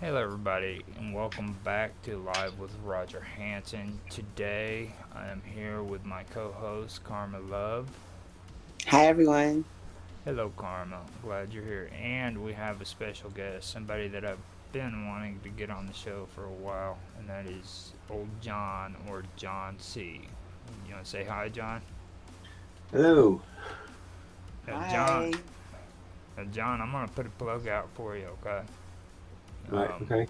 Hello, everybody, and welcome back to Live with Roger Hanson. Today, I am here with my co-host Karma Love. Hi, everyone. Hello, Karma. Glad you're here. And we have a special guest, somebody that I've been wanting to get on the show for a while, and that is Old John or John C. You want to say hi, John? Hello. John. Hi. John, I'm gonna put a plug out for you, okay? Right. Um, Okay.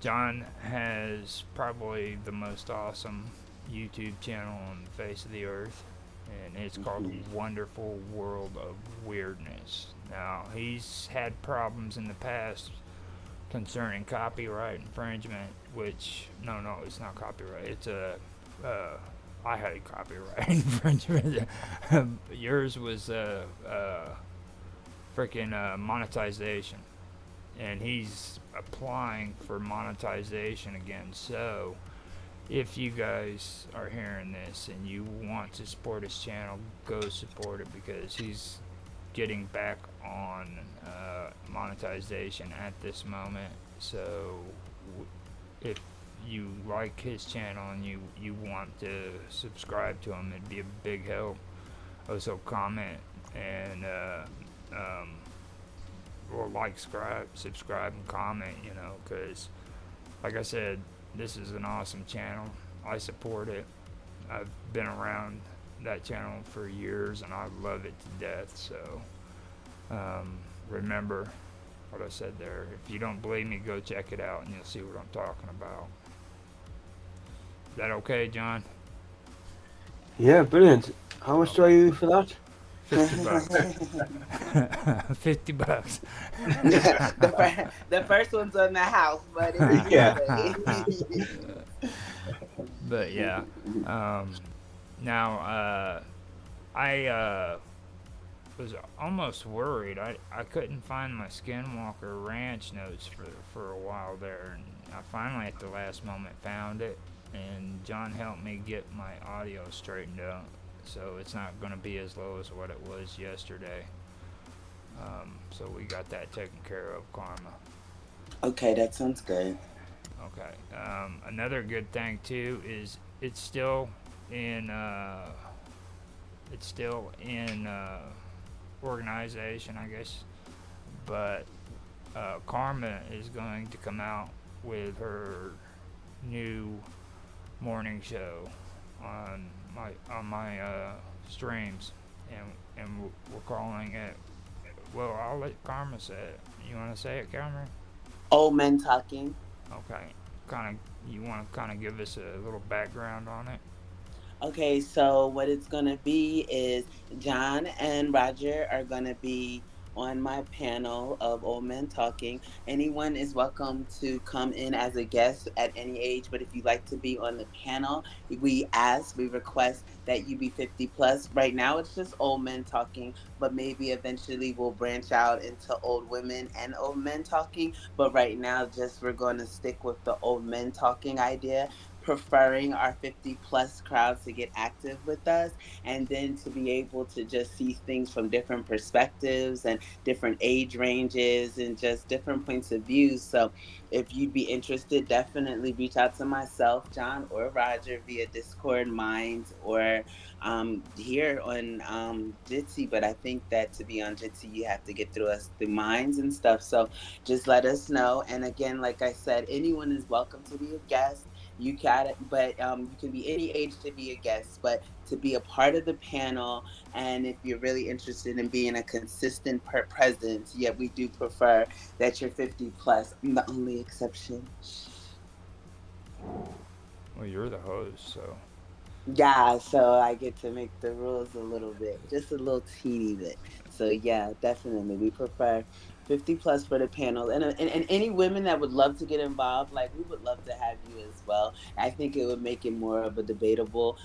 John has probably the most awesome YouTube channel on the face of the earth, and it's called Mhm. Wonderful World of Weirdness. Now, he's had problems in the past concerning copyright infringement, which, no, it's not copyright, it's a. I had a copyright infringement. Yours was freaking monetization, and he's applying for monetization again. So, if you guys are hearing this and you want to support his channel, go support it because he's getting back on monetization at this moment. So, if you like his channel and you want to subscribe to him, it'd be a big help. Also, comment and um, or like, subscribe, and comment. Because like I said, this is an awesome channel. I support it. I've been around that channel for years, and I love it to death. So remember what I said there. If you don't believe me, go check it out, and you'll see what I'm talking about. Is that okay, John? Yeah, brilliant. How much do I Okay. owe you for that? $50. $50. the first one's on the house, but it's Yeah. anyway. But yeah. Um, now, I was almost worried. I couldn't find my Skinwalker Ranch notes for a while there, and I finally at the last moment found it. And John helped me get my audio straightened out, so it's not going to be as low as what it was yesterday. So we got that taken care of, Karma. Okay, that sounds good. Okay. Another good thing too is in uh, it's still in organization, I guess. But Karma is going to come out with her new morning show on my streams, and we're calling it. Well, I'll let Karma say it. You want to say it, Karma? Old men talking. Okay. Kind of. You want to kind of give us a little background on it? Okay, so what it's going to be is John and Roger are going to be on my panel of old men talking. Anyone is welcome to come in as a guest at any age, but if you'd like to be on the panel, we request that you be 50 plus. Right now, it's just old men talking, but maybe eventually we'll branch out into old women and old men talking. But right now, just we're going to stick with the old men talking idea, preferring our 50 plus crowds to get active with us, and then to be able to just see things from different perspectives and different age ranges and just different points of view. So if you'd be interested, definitely reach out to myself, John, or Roger via Discord, Minds, or here on Jitsi. But I think that to be on Jitsi, you have to get through us through Minds and stuff. So just let us know. And again, like I said, anyone is welcome to be a guest. You got it, but you can be any age to be a guest, but to be a part of the panel, and if you're really interested in being a consistent presence, yet we do prefer that you're 50 plus. I'm the only exception. Well, you're the host, so Yeah, so I get to make the rules a little bit, just a little teeny bit. So yeah, definitely, we prefer 50 plus for the panel, and any women that would love to get involved, like we would love to have you as well. I think it would make it more of a debatable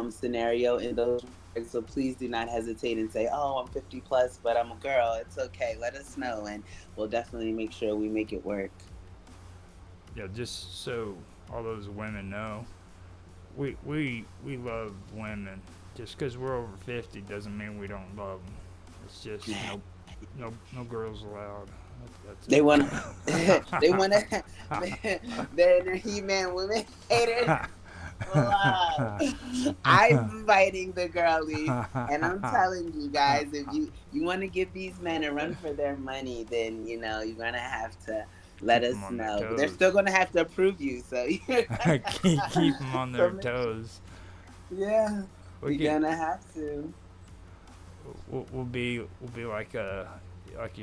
scenario in those regards. So please do not hesitate and say, "Oh, I'm 50 plus, but I'm a girl." It's okay. Let us know, and we'll definitely make sure we make it work. yeah. Just so all those women know, we love women. Just because we're over 50 doesn't mean we don't love them. It's just no girls allowed. They That's want to, they want to, they're He-Man women haters. Love. I'm fighting the girlies, and I'm telling you guys, if you want to give these men a run for their money, then you're gonna have to let keep them us on their know. But they're toes. still gonna have to approve you, so you're Keep them on so their make sure. toes. Yeah, We you're get gonna have to. we'll be like your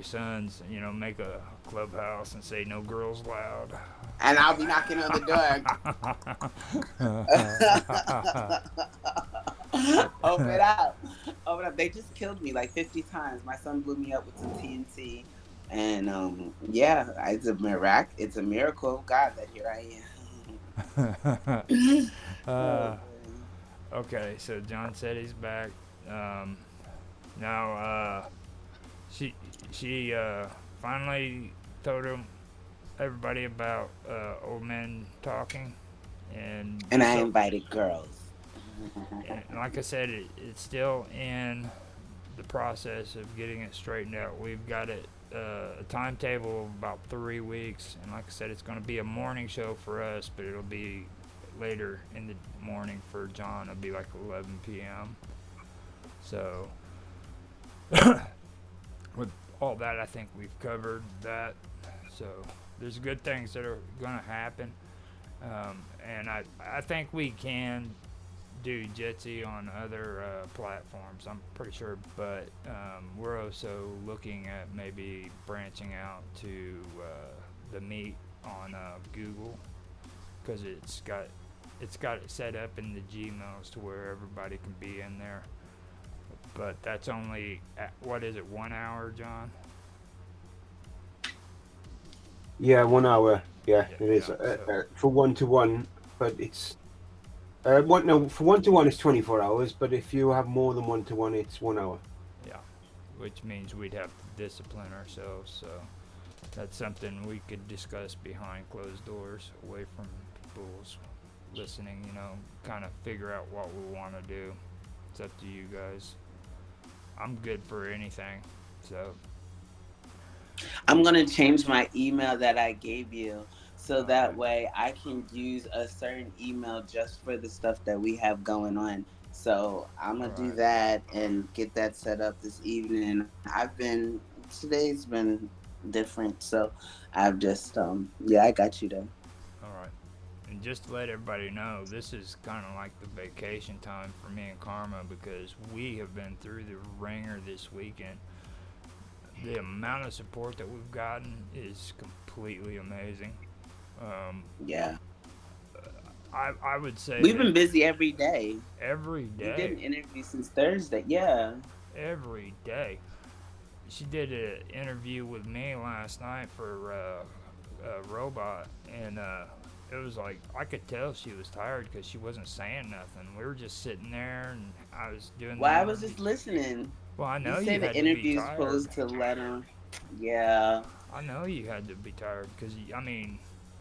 sons. Make a clubhouse and say no girls allowed. And I'll be knocking on the door. Open up. Open up. They just killed me like 50 times. My son blew me up with some TNT. And yeah, it's a miracle of God that here I am. Oh uh, boy. okay, so John said he's back. Um, now she she finally told everybody about old men talking, and And I so invited girls. and like I said, it's still in the process of getting it straightened out. We've got it a timetable of about 3 weeks, and like I said, it's going to be a morning show for us, but it'll be later in the morning for John. It'll be like 11 p.m. So with all that, I think we've covered that. So there's good things that are going to happen, and I think we can do Jitsi on other platforms. I'm pretty sure, but we're also looking at maybe branching out to the meet on Google because it's got it set up in the Gmails to where everybody can be in there. But that's only what is it, 1 hour, John? Yeah, 1 hour. Yeah, Yeah, it yeah. is So for 1-to-1, but it's one no for 1-to-1 it's 24 hours, but if you have more than 1-to-1, it's 1 hour. yeah, which means we'd have to discipline ourselves. So that's something we could discuss behind closed doors, away from people's listening. Kind of figure out what we want to do. It's up to you guys. I'm good for anything. So, I'm gonna change my email that I gave you so all that right, way I can use a certain email just for the stuff that we have going on. So I'm all gonna do right, that and get that set up this evening. Today's been different, so I've just yeah, I got you there. all right. And just to let everybody know, this is kind of like the vacation time for me and Karma because we have been through the ringer this weekend. The amount of support that we've gotten is completely amazing. Um, Yeah, I would say we've that been busy every day. every We did day, an interview since Thursday. Yeah. every day. She did an interview with me last night for Robot, and it was like I could tell she was tired because she wasn't saying nothing. We were just sitting there, and I was doing the Well, I was interview. just listening. Well, I You know say you the had to be interview is tired. supposed to let them. Yeah. I know you had to be tired because I mean,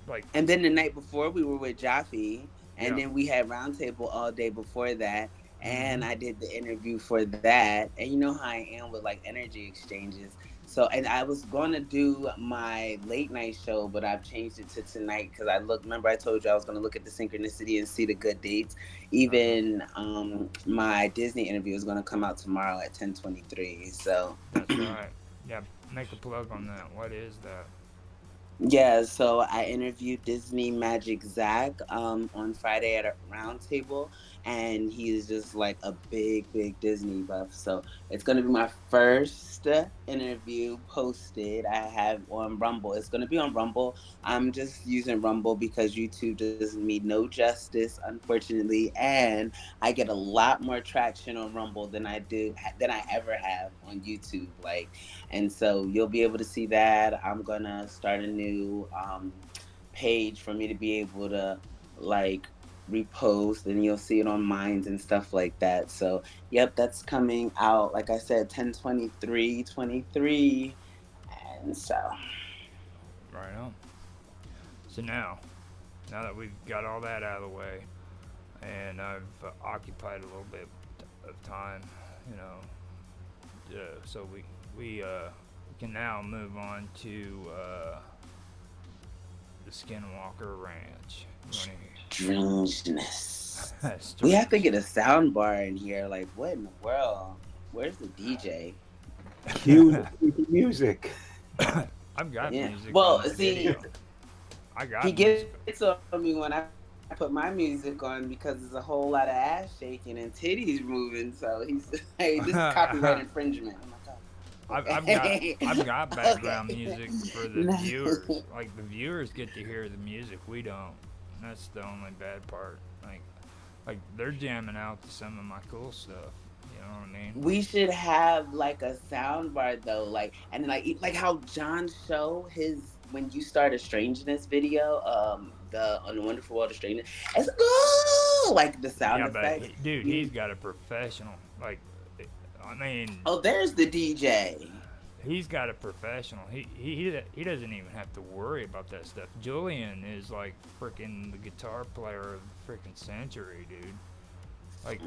like, And then the night before we were with Jaffe, and yeah. then we had roundtable all day before that, Mm-hmm. and I did the interview for that. And you know how I am with like energy exchanges. So, and I was going to do my late night show, but I've changed it to tonight because remember I told you I was going to look at the synchronicity and see the good dates. Uh-huh. Even my Disney interview is going to come out tomorrow at 10:23. So, That's right. Yeah. Make a plug on that. What is that? yeah, so I interviewed Disney Magic Zach on Friday at a round table, and he is just like a big, big Disney buff. So it's going to be my first interview posted. I have on Rumble. It's going to be on Rumble. I'm just using Rumble because YouTube does me no justice, unfortunately, and I get a lot more traction on Rumble than I ever have on YouTube. And so you'll be able to see that. I'm gonna start a new page for me to be able to like repost, and you'll see it on Minds and stuff like that. So yep, that's coming out. Like I said, 10/23/23, and so Right on. So now that we've got all that out of the way, and I've occupied a little bit of time, you know, so we We can now move on to the Skinwalker Ranch. You want Strangeness. to hear? We have to Strange. get a sound bar in here. Like, what in the world? Where's the DJ? Cue the music. I've got Yeah. music on Well, this see, video. I he got music. gets on me when I put my music on because there's a whole lot of ass shaking and titties moving. So he's hey, this is copyright infringement. I'm like, oh, I've got okay, I've got background okay. music for the viewers. Like the viewers get to hear the music, we don't. That's the only bad part. Like they're jamming out to some of my cool stuff. You know what I mean? We should have like a sound bar though, like and like how John show his when you start a strangeness video, the on the Wonderful World of Strangeness, it's like the sound Yeah, but effects. dude, he's You got a professional. Like, I mean, oh, there's the DJ. he's got a professional. He doesn't even have to worry about that stuff. Julian is like freaking the guitar player of the freaking century, dude. Like,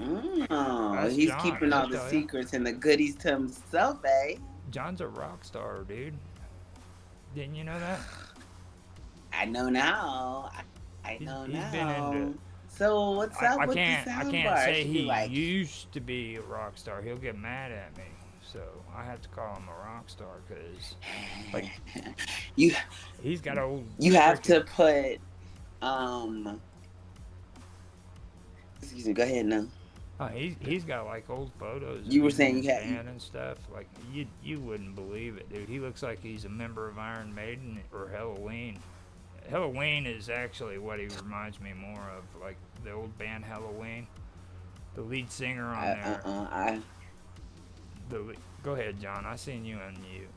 Oh, that's he's John. keeping He'll all the tell you. secrets and the goodies to himself, eh? John's a rock star, dude. Didn't you know that? I know now. I know He's been into. now. So what's up with the I sound can't bar? It say should he be like used to be a rock star. He'll get mad at me, so I have to call him a rock star because, like, you. he's got old You have freaking. to put um. Excuse me. Go ahead now. He's got like old photos of You were him and saying his you had band and stuff. Like you wouldn't believe it, dude. He looks like he's a member of Iron Maiden or Halloween. Halloween is actually what he reminds me more of, like the old band Halloween. The lead singer on there. I Go ahead, John. I seen you unmute.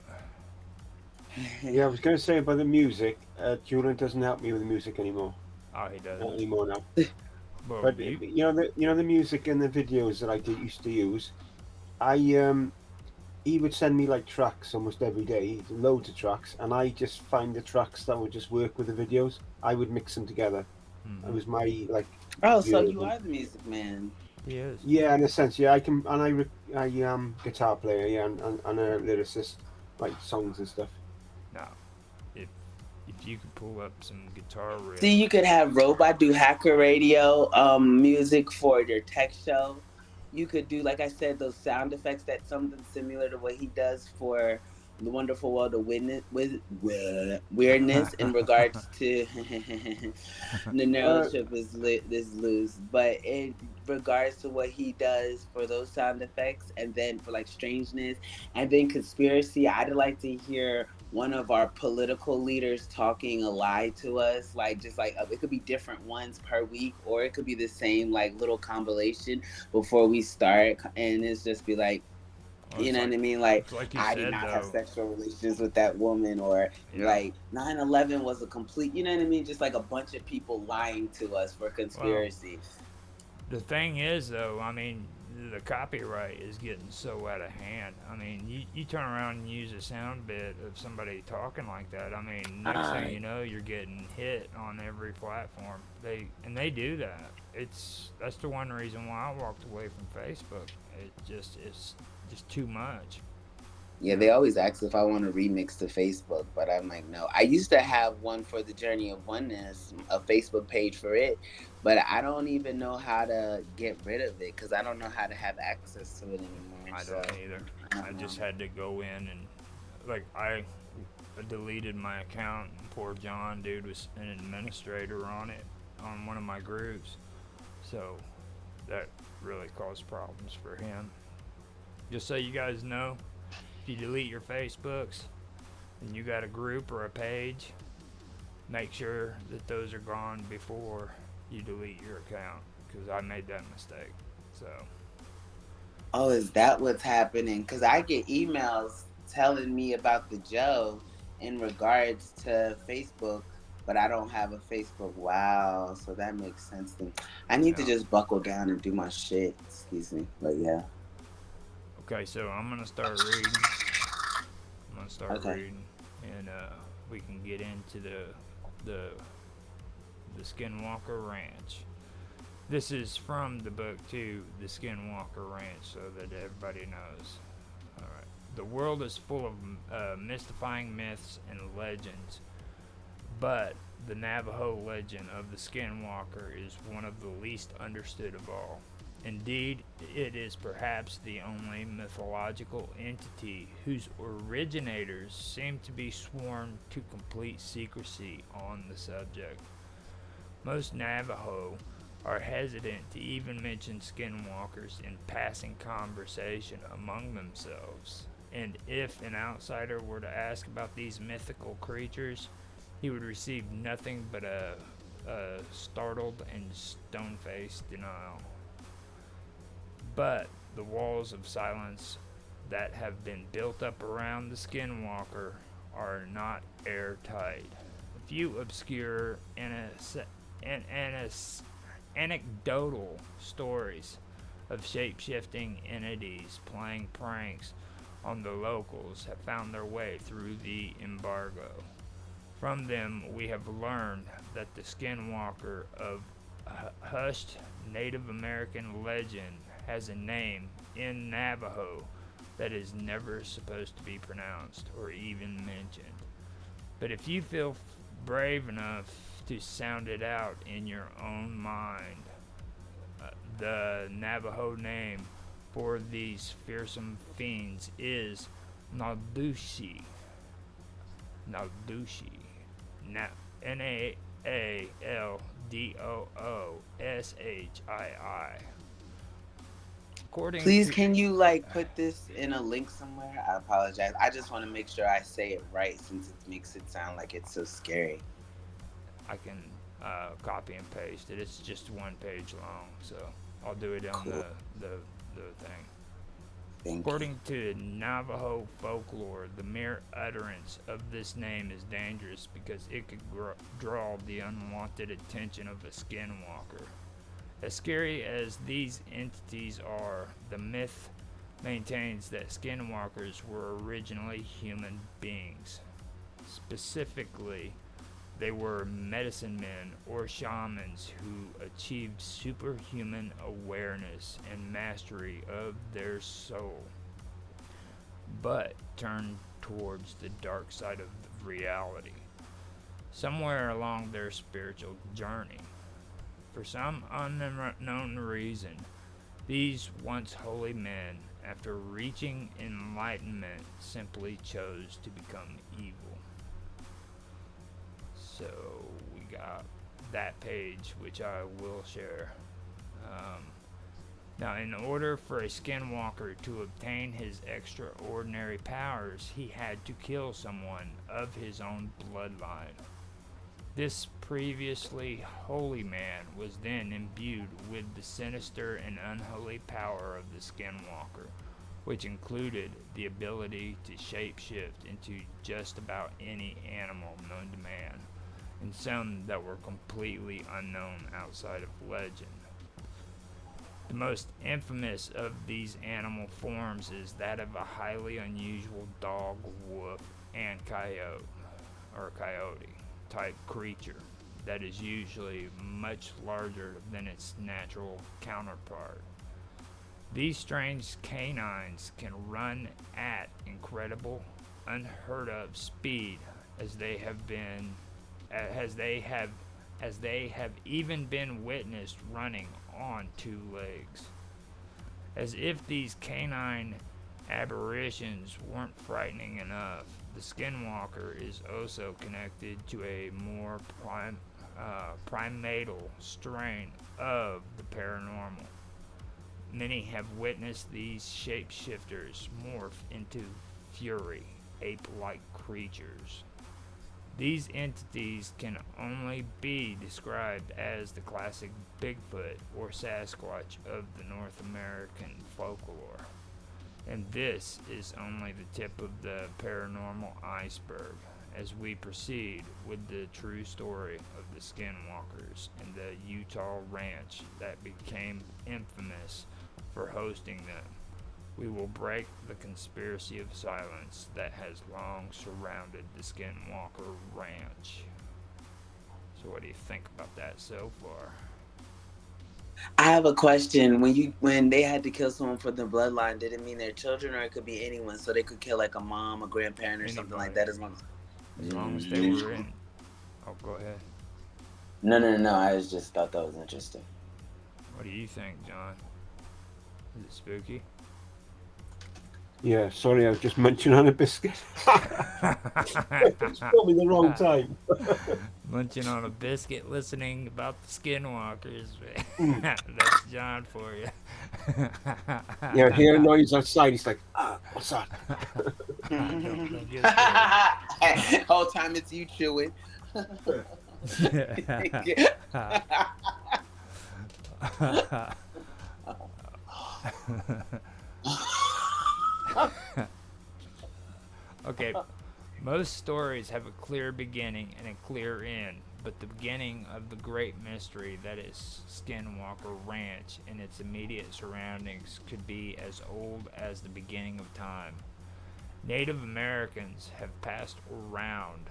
Yeah, I was going to say about the music. Julian doesn't help me with the music anymore. Oh, he Not doesn't. anymore now. Well, But you. you know the music and the videos that I used to use. I he would send me like tracks almost every day, loads of tracks, and I just find the tracks that would just work with the videos. I would mix them together. It Mm-hmm. was my like oh, so view of you them. are the music man. He is. Yeah, in a sense, yeah, I can, and I guitar player, yeah, and a lyricist, like songs and stuff. Now, if if you could pull up some guitar See, you riffs. could have Robot do hacker radio music for your tech show. You could do, like I said, those sound effects. That's something similar to what he does for the Wonderful World of Weirdness in regards to the Uh, neurochip is loose, but in regards to what he does for those sound effects, and then for like strangeness, and then conspiracy, I'd like to hear one of our political leaders talking a lie to us, like just like it could be different ones per week, or it could be the same like little compilation before we start, and it's just be like, Well, you know what I mean? Like, it's like you I did said not have though. sexual relations with that woman, or Yeah. like 9/11 was a complete, you know what I mean? Just like a bunch of people lying to us for Well, conspiracy. the thing is though, I mean, the copyright is getting so out of hand. I mean, you turn around and use a sound bit of somebody talking like that. I mean, next thing Uh, you know, you're getting hit on every platform. They do that. That's the one reason why I walked away from Facebook. It's just too much. Yeah, they always ask if I want to remix to Facebook, but I'm like, no. I used to have one for the Journey of Oneness, a Facebook page for it, but I don't even know how to get rid of it because I don't know how to have access to it anymore. I So don't either. I I don't just know. had to go in and like I deleted my account. And poor John, dude, was an administrator on it on one of my groups, so that really caused problems for him. Just so you guys know, if you delete your Facebooks and you got a group or a page, make sure that those are gone before you delete your account because I made that mistake. So Oh, is that what's happening? Because I get emails telling me about the Joe in regards to Facebook, but I don't have a Facebook. Wow, so that makes sense then. I need to yeah. just buckle down and do my shit. Excuse me, but yeah. Okay, so I'm gonna start reading. I'm gonna start Okay. reading, and we can get into the the Skinwalker Ranch. This is from the book too, the Skinwalker Ranch, so that everybody knows. All right. The world is full of mystifying myths and legends, but the Navajo legend of the Skinwalker is one of the least understood of all. Indeed, it is perhaps the only mythological entity whose originators seem to be sworn to complete secrecy on the subject. Most Navajo are hesitant to even mention skinwalkers in passing conversation among themselves, and if an outsider were to ask about these mythical creatures, he would receive nothing but a startled and stone-faced denial. But the walls of silence that have been built up around the skinwalker are not airtight. A few obscure anecdotal stories of shape-shifting entities playing pranks on the locals have found their way through the embargo. From them, we have learned that the skinwalker of hushed Native American legend has a name in Navajo that is never supposed to be pronounced or even mentioned. But if you feel brave enough to sound it out in your own mind, the Navajo name for these fearsome fiends is Naldushi. Naldushi. Naaldoshii. According Please, to can you like put this in a link somewhere? I apologize. I just want to make sure I say it right since it makes it sound like it's so scary. I can copy and paste it. It's just one page long, so I'll do it on Cool. the thing. Thank you. According to Navajo folklore, the mere utterance of this name is dangerous because it could draw the unwanted attention of a skinwalker. As scary as these entities are, the myth maintains that skinwalkers were originally human beings. Specifically, they were medicine men or shamans who achieved superhuman awareness and mastery of their soul, but turned towards the dark side of reality somewhere along their spiritual journey. For some unknown reason, these once holy men, after reaching enlightenment, simply chose to become evil. So we got that page, which I will share. Now, in order for a skinwalker to obtain his extraordinary powers, he had to kill someone of his own bloodline. This previously holy man was then imbued with the sinister and unholy power of the skinwalker, which included the ability to shapeshift into just about any animal known to man, and some that were completely unknown outside of legend. The most infamous of these animal forms is that of a highly unusual dog, wolf, and coyote type creature that is usually much larger than its natural counterpart. These strange canines can run at incredible, unheard of speed, as they have even been witnessed running on two legs. As if these canine aberrations weren't frightening enough, the skinwalker is also connected to a more primatal strain of the paranormal. Many have witnessed these shapeshifters morph into fury, ape-like creatures. These entities can only be described as the classic Bigfoot or Sasquatch of the North American folklore. And this is only the tip of the paranormal iceberg as we proceed with the true story of the Skinwalkers and the Utah ranch that became infamous for hosting them. We will break the conspiracy of silence that has long surrounded the Skinwalker Ranch. So what do you think about that so far? I have a question. When they had to kill someone for the bloodline, did it mean their children, or it could be anyone? So they could kill like a mom, a grandparent, or something like Anybody, that, as long as. as long as they Mm. were in. Oh, go ahead. No, no, no, no. I just thought that was interesting. What do you think, John? Is it spooky? Yeah, sorry, I was just munching on a biscuit. It's probably the wrong time. Munching on a biscuit, listening about the skinwalkers. Mm. That's John for you. Yeah, hear a noise outside. He's like, what's that? Don't get scared. Whole time it's you chewing. Okay, most stories have a clear beginning and a clear end, but the beginning of the great mystery that is Skinwalker Ranch and its immediate surroundings could be as old as the beginning of time. Native Americans have passed around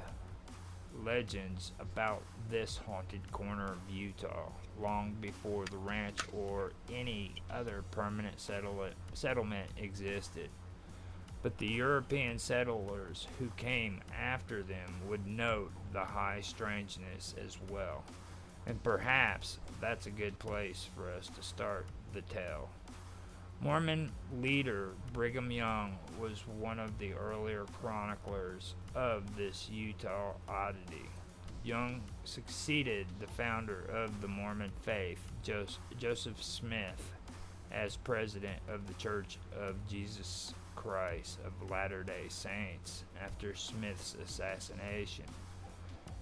legends about this haunted corner of Utah long before the ranch or any other permanent settlement existed. But the European settlers who came after them would note the high strangeness as well. And perhaps that's a good place for us to start the tale. Mormon leader Brigham Young was one of the earlier chroniclers of this Utah oddity. Young succeeded the founder of the Mormon faith, Joseph Smith, as president of the Church of Jesus Christ of Latter day Saints after Smith's assassination.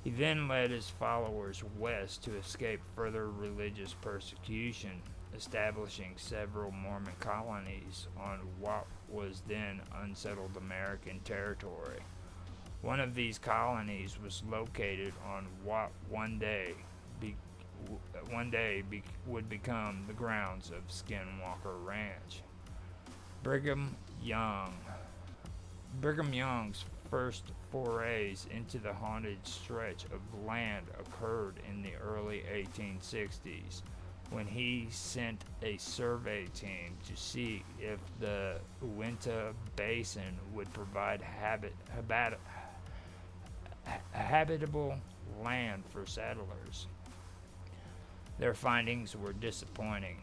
He then led his followers west to escape further religious persecution, establishing several Mormon colonies on what was then unsettled American territory. One of these colonies was located on what be, would become the grounds of Skinwalker Ranch. Brigham Young. Brigham Young's first forays into the haunted stretch of land occurred in the early 1860s when he sent a survey team to see if the Uinta Basin would provide habitable land for settlers. Their findings were disappointing.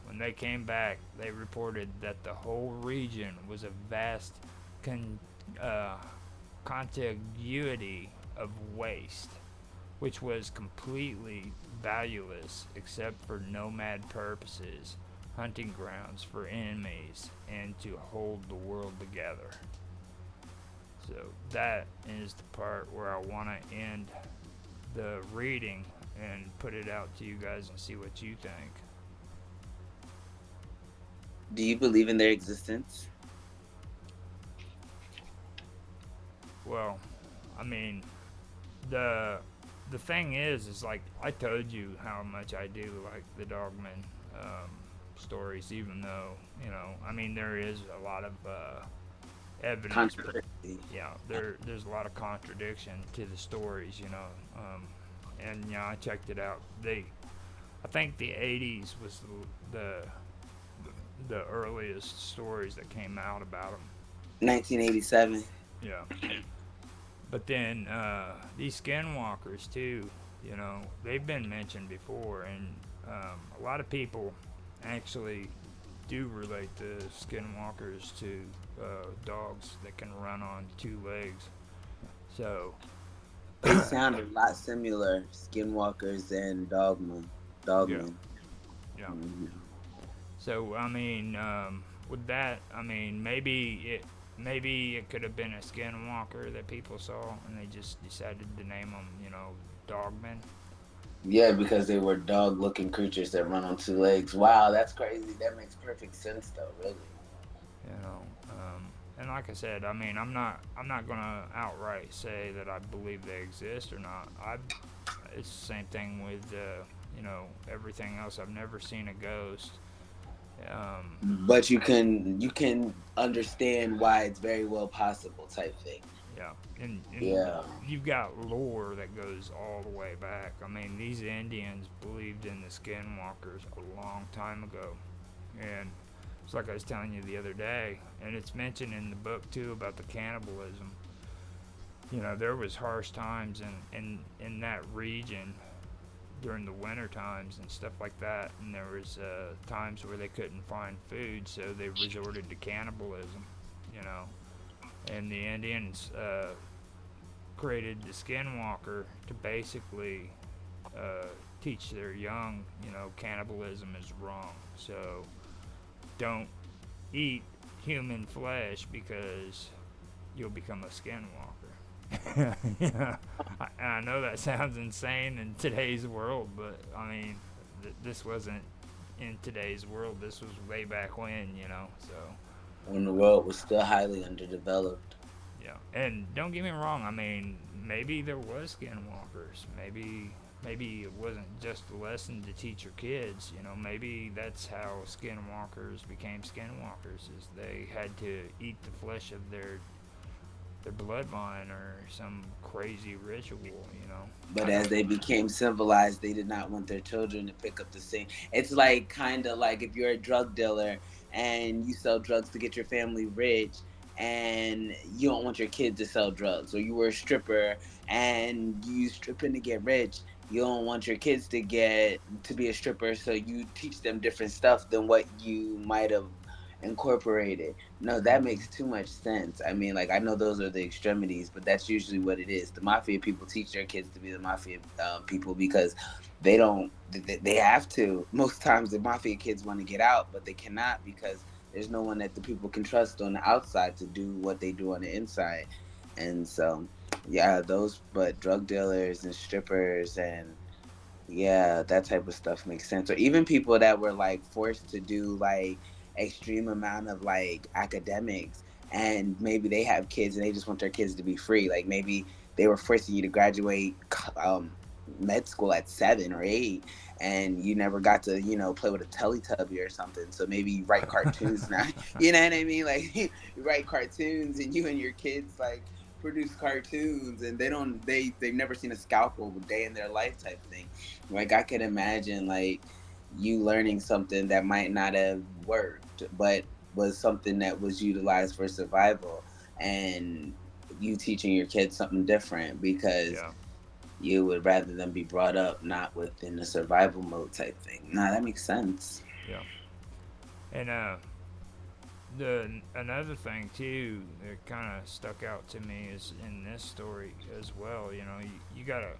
When they came back, they reported that the whole region was a vast uh, contiguity of waste, which was completely valueless except for nomad purposes, hunting grounds for enemies, and to hold the world together. So that is the part where I want to end the reading and put it out to you guys and see what you think. Do you believe in their existence? Well, I mean, the the thing is like I told you how much I do like the Dogman stories, even though I mean there is a lot of evidence, but Controversy. yeah, there's a lot of contradiction to the stories, and I checked it out. I think the '80s was the the earliest stories that came out about them. 1987. Yeah. But then these skinwalkers too, they've been mentioned before, and a lot of people actually do relate the skinwalkers to dogs that can run on two legs. So They sound a lot similar, Skinwalkers and yeah, Dogman. yeah. Mhm. So I mean, with that, I mean maybe it could have been a skinwalker that people saw, and they just decided to name them, dogmen. Yeah, because they were dog-looking creatures that run on two legs. Wow, that's crazy. That makes perfect sense, though. Really. you know. And like I said, I mean, I'm not gonna outright say that I believe they exist or not. It's the same thing with everything else. I've never seen a ghost. Um, But you can understand why it's very well possible type thing. yeah, Yeah, and Yeah. you've got lore that goes all the way back. I mean, these Indians believed in the skinwalkers a long time ago, and it's like I was telling you the other day, and it's mentioned in the book too about the cannibalism. You know, there was harsh times in that region during the winter times and stuff like that, and there was times where they couldn't find food, so they resorted to cannibalism. You know, and the Indians created the skinwalker to basically uh, teach their young, you know, cannibalism is wrong. So don't eat human flesh because you'll become a skinwalker. Yeah, I know that sounds insane in today's world, but I mean, this wasn't in today's world. This was way back when, you know. So When the world was still highly underdeveloped. yeah, and don't get me wrong. I mean, maybe there was skinwalkers. Maybe it wasn't just a lesson to teach your kids. You know, maybe that's how skinwalkers became skinwalkers. Is they had to eat the flesh of their bloodline or some crazy ritual. You know, But I as don't. they became civilized, they did not want their children to pick up the same. It's like kind of like if you're a drug dealer and you sell drugs to get your family rich, and you don't want your kids to sell drugs, or you were a stripper and you stripping to get rich, you don't want your kids to get to be a stripper, so you teach them different stuff than what you might have incorporated. No, that makes too much sense. I mean, like, I know those are the extremities, but that's usually what it is. The mafia people teach their kids to be the mafia people because they don't, they have to. Most times the mafia kids want to get out, but they cannot because there's no one that the people can trust on the outside to do what they do on the inside. And so, yeah, those, but drug dealers and strippers and yeah, that type of stuff makes sense. Or even people that were like forced to do like extreme amount of like academics, and maybe they have kids and they just want their kids to be free. Like maybe they were forcing you to graduate med school at 7 or 8, and you never got to, play with a Teletubby or something. So maybe you write cartoons now. You know what I mean? Like you write cartoons and you and your kids like produce cartoons, and they've never seen a scalpel a day in their life type thing. Like I could imagine like you learning something that might not have worked, but was something that was utilized for survival, and you teaching your kids something different because Yeah, you would rather them be brought up not within the survival mode type thing. Nah, that makes sense. yeah, and the another thing too that kind of stuck out to me is in this story as well. You know, you gotta,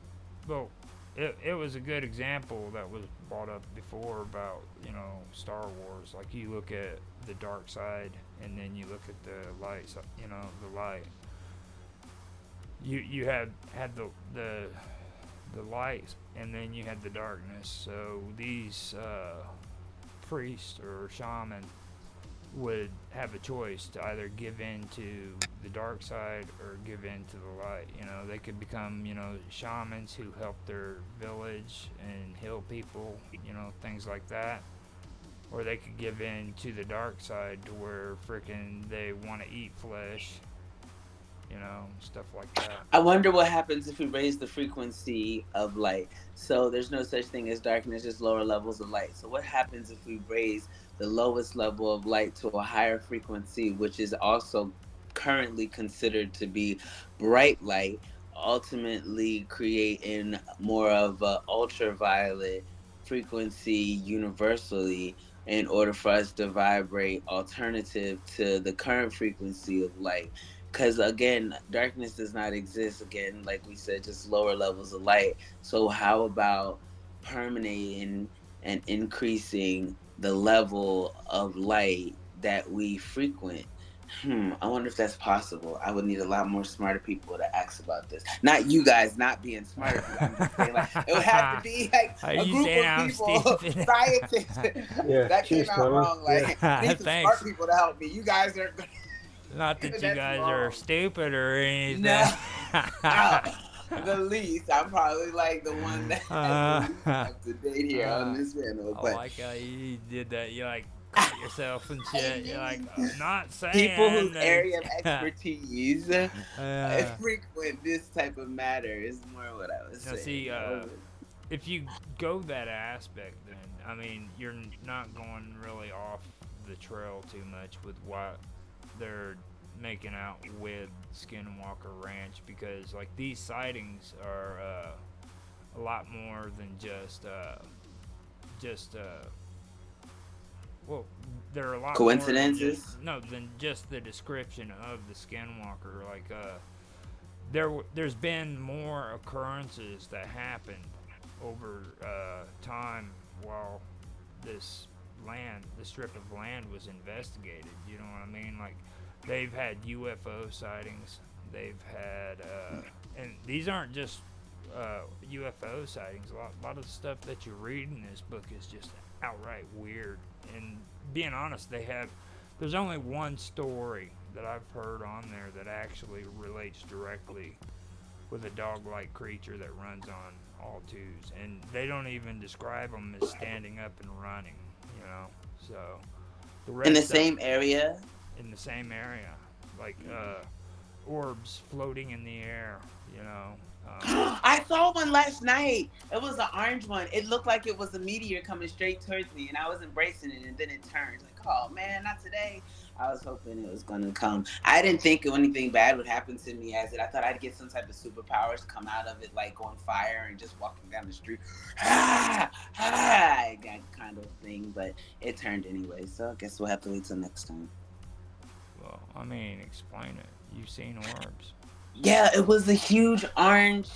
well, it was a good example that was brought up before about, you know, Star Wars. Like you look at the dark side and then you look at the light. You know, the light. You had the light and then you had the darkness. So these priests or shaman would have a choice to either give in to the dark side or give in to the light. You know, they could become, you know, shamans who help their village and heal people, you know, things like that. Or they could give in to the dark side to where freaking they want to eat flesh, you know, stuff like that. I wonder what happens if we raise the frequency of light. So there's no such thing as darkness, just lower levels of light. So what happens if we raise the lowest level of light to a higher frequency, which is also currently considered to be bright light, ultimately creating more of a ultraviolet frequency universally in order for us to vibrate alternative to the current frequency of light, because again darkness does not exist, again like we said, just lower levels of light. So how about permeating and increasing the level of light that we frequent? I wonder if that's possible. I would need a lot more smarter people to ask about this. Not you guys not being smarter people. I'm just saying, like, it would have to be like Are a you group saying of I'm people, stupid? scientists. Yeah, That came cheers, out Connor. wrong. Yeah. Like, I need some smart Thanks. people to help me. You guys are. Not that you That's guys are wrong. stupid or No, anything. the least. I'm probably like the one that's the least uh, up to date here on I this panel. But like how you did that. You like cut yourself and I shit. You're like, mean, not people saying whose area of that. expertise uh, frequent this type of matter is more what I was now, saying. see, That wasn't. if you go that aspect, then I mean, you're not going really off the trail too much with what they're making out with Skinwalker Ranch, because like these sightings are a lot more than just well, they're a lot more than just Coincidences? no than just the description of the Skinwalker. Like there's been more occurrences that happened over time while this the strip of land was investigated. You know what I mean? Like they've had UFO sightings. They've had, and these aren't just UFO sightings. A lot of the stuff that you read in this book is just outright weird. And being honest, there's only one story that I've heard on there that actually relates directly with a dog-like creature that runs on all twos, and they don't even describe them as standing up and running. You know, so the In the rest of same area? in the same area, like orbs floating in the air. You know, I saw one last night. It was an orange one. It looked like it was a meteor coming straight towards me, and I was embracing it, and then it turned. Like, oh man, not today. I was hoping it was gonna come. I didn't think anything bad would happen to me as it. I thought I'd get some type of superpowers, come out of it like on fire and just walking down the street, that kind of thing. But it turned anyway, so I guess we'll have to wait till next time. well, I mean, explain it. You've seen orbs. Yeah, it was a huge orange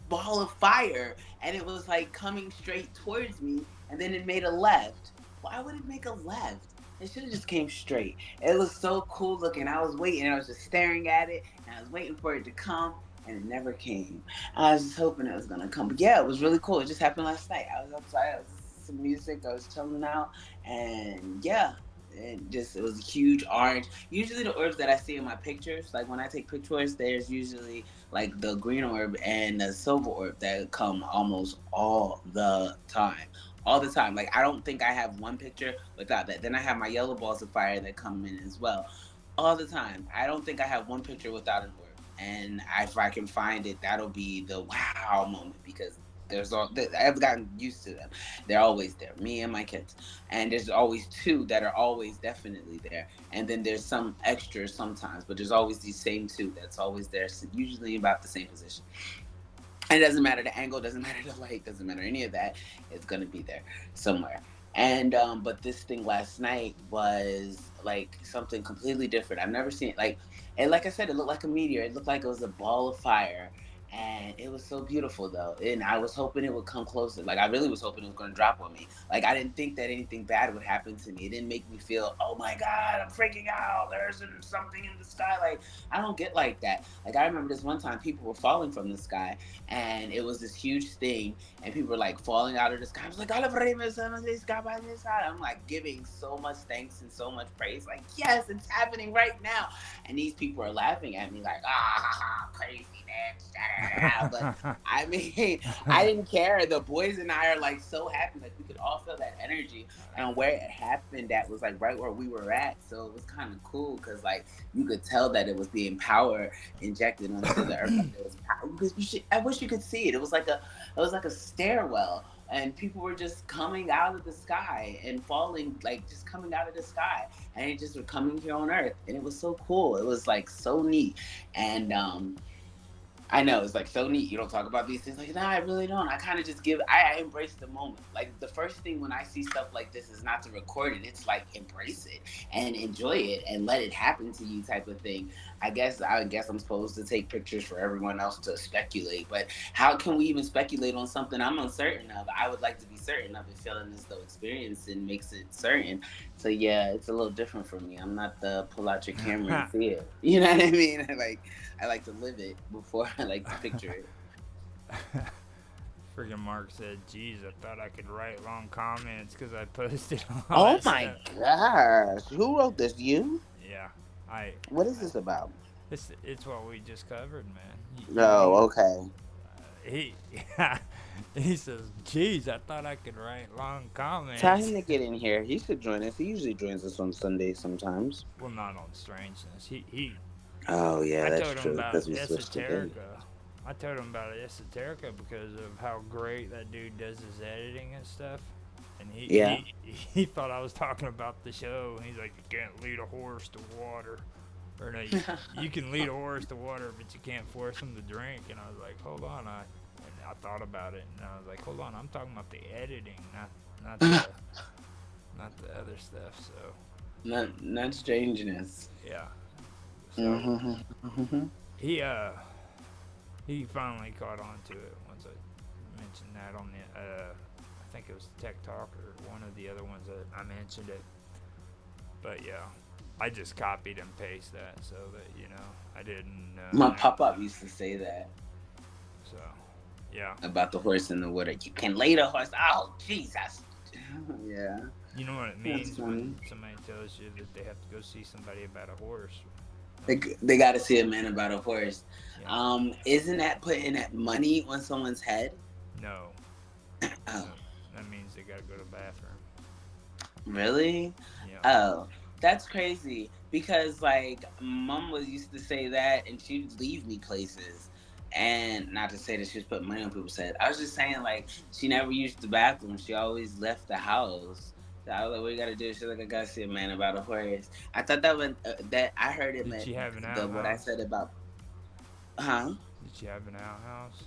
ball of fire, and it was like coming straight towards me, and then it made a left. Why would it make a left? It should have just came straight. It was so cool looking. I was waiting. I was just staring at it, and I was waiting for it to come, and it never came. I was just hoping it was gonna come. But yeah, it was really cool. It just happened last night. I was outside. I was listening to some music. I was chilling out, and yeah, it was huge orange. Usually the orbs that I see in my pictures, like when I take pictures, there's usually like the green orb and the silver orb that come almost all the time. All the time. Like I don't think I have one picture without that. Then I have my yellow balls of fire that come in as well. All the time. I don't think I have one picture without an orb. And if I can find it, that'll be the wow moment because I've gotten used to them. They're always there, me and my kids, and there's always two that are always definitely there, and then there's some extras sometimes, but there's always these same two that's always there, so usually about the same position. And it doesn't matter the angle, doesn't matter the light, doesn't matter any of that. It's gonna be there somewhere. And but this thing last night was like something completely different. I've never seen it. And like I said, it looked like a meteor. It looked like it was a ball of fire. And it was so beautiful though. And I was hoping it would come closer. Like I really was hoping it was gonna drop on me. Like I didn't think that anything bad would happen to me. It didn't make me feel, oh my God, I'm freaking out. There's something in the sky. Like I don't get like that. Like I remember this one time people were falling from the sky and it was this huge thing and people were like falling out of the sky. I was like, I'm like giving so much thanks and so much praise. Like, yes, it's happening right now. And these people are laughing at me like, crazy man. But I mean, I didn't care. The boys and I are like so happy. Like we could all feel that energy. And where it happened, that was like right where we were at. So it was kind of cool because like you could tell that it was being power injected onto the earth. Like, there was power. I wish you could see it. It was like a stairwell, and people were just coming out of the sky and falling, like just coming out of the sky, and it just were coming here on Earth, and it was so cool. It was like so neat, and I know it's like so neat. You don't talk about these things. Like, nah, I really don't. I kind of just I embrace the moment. Like the first thing when I see stuff like this is not to record it. It's like embrace it and enjoy it and let it happen to you, type of thing. I guess I'm supposed to take pictures for everyone else to speculate. But how can we even speculate on something I'm uncertain of? I would like to be certain of it, feeling as though experiencing makes it certain. So yeah, it's a little different for me. I'm not the pull out your camera and see it. You know what I mean? I like to live it before I like to picture it. Freaking Mark said, "Geez, I thought I could write long comments because I posted all Oh that my stuff." gosh. Who wrote this? You? Yeah, I, What is this about? it's what we just covered, man. Oh, okay. He He says, "Geez, I thought I could write long Tell comments." him to get in here. He should join us. He usually joins us on Sundays sometimes. Well, not on Strangeness. He. Oh yeah, I that's told him true about because we switched the day. Esoterica. I told him about Esoterica because of how great that dude does his editing and stuff. And he Yeah. he he thought I was talking about the show. And he's like, "You can't lead a horse to water." Or no, you can lead a horse to water, but you can't force him to drink. And I was like, hold on, I thought about it, and I was like, hold on, I'm talking about the editing, not the other stuff. So Not strangeness. yeah, so Mm-hmm. Mm-hmm. he he finally caught on to it once I mentioned that on the I think it was Tech Talk or one of the other ones that I mentioned it. But yeah, I just copied and pasted that so that I didn't. My pop-up used to say that So yeah, about the horse in the water. You can lay the horse. Oh, Jesus. Yeah, you know what it that's means funny. when somebody tells you that they have to go see somebody about a horse. They got to see a man about a horse. Yeah. Isn't that putting that money on someone's head? No, Oh, no, that means they gotta go to the bathroom. really? Yeah. Oh, that's crazy. Because like mom was used to say that, and she'd leave me places. And not to say that she was putting money on people's head. I was just saying like she never used the bathroom. She always left the house. So I was like, "What you gotta do?" She's like, "I gotta see a man about a horse." I thought that when that I heard it Did meant she have an the what I outhouse? said about, huh? Did she have an outhouse?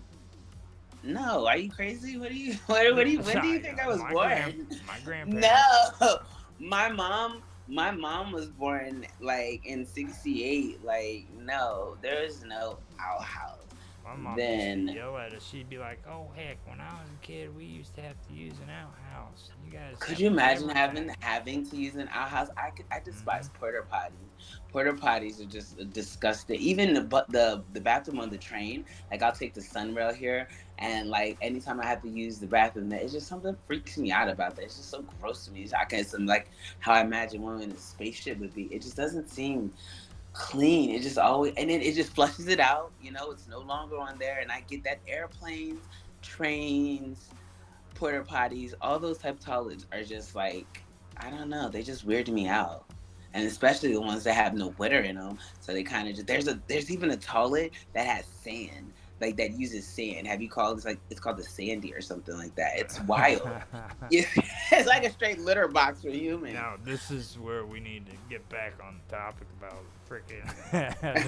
No, are you crazy? What do you when do you think I was born? My No, grandparents. my mom was born like in '68. Like no, there's no outhouse. My mom used to Then yell at us. She'd be like, "Oh heck, when I was a kid, we used to have to use an outhouse. You guys could have you imagine everything." having to use an outhouse? I Mhm. despise porta potties. Porta potties are just disgusting. Even the bathroom on the train. Like I'll take the Sunrail here, and like anytime I have to use the bathroom, there it's just something freaks me out about that. It's just so gross to me. I can't some like how I imagine one in a spaceship would be. It just doesn't seem clean. It just always and then it just flushes it out. It's no longer on there, and I get that airplanes, trains, porta potties, all those type of toilets are just like I don't know. They just weird me out, and especially the ones that have no water in them. So they kind of just there's even a toilet that has sand, like that uses sand. Have you called it's called the Sandy or something like that? It's wild. It's like a straight litter box for humans. Now this is where we need to get back on the topic about freaking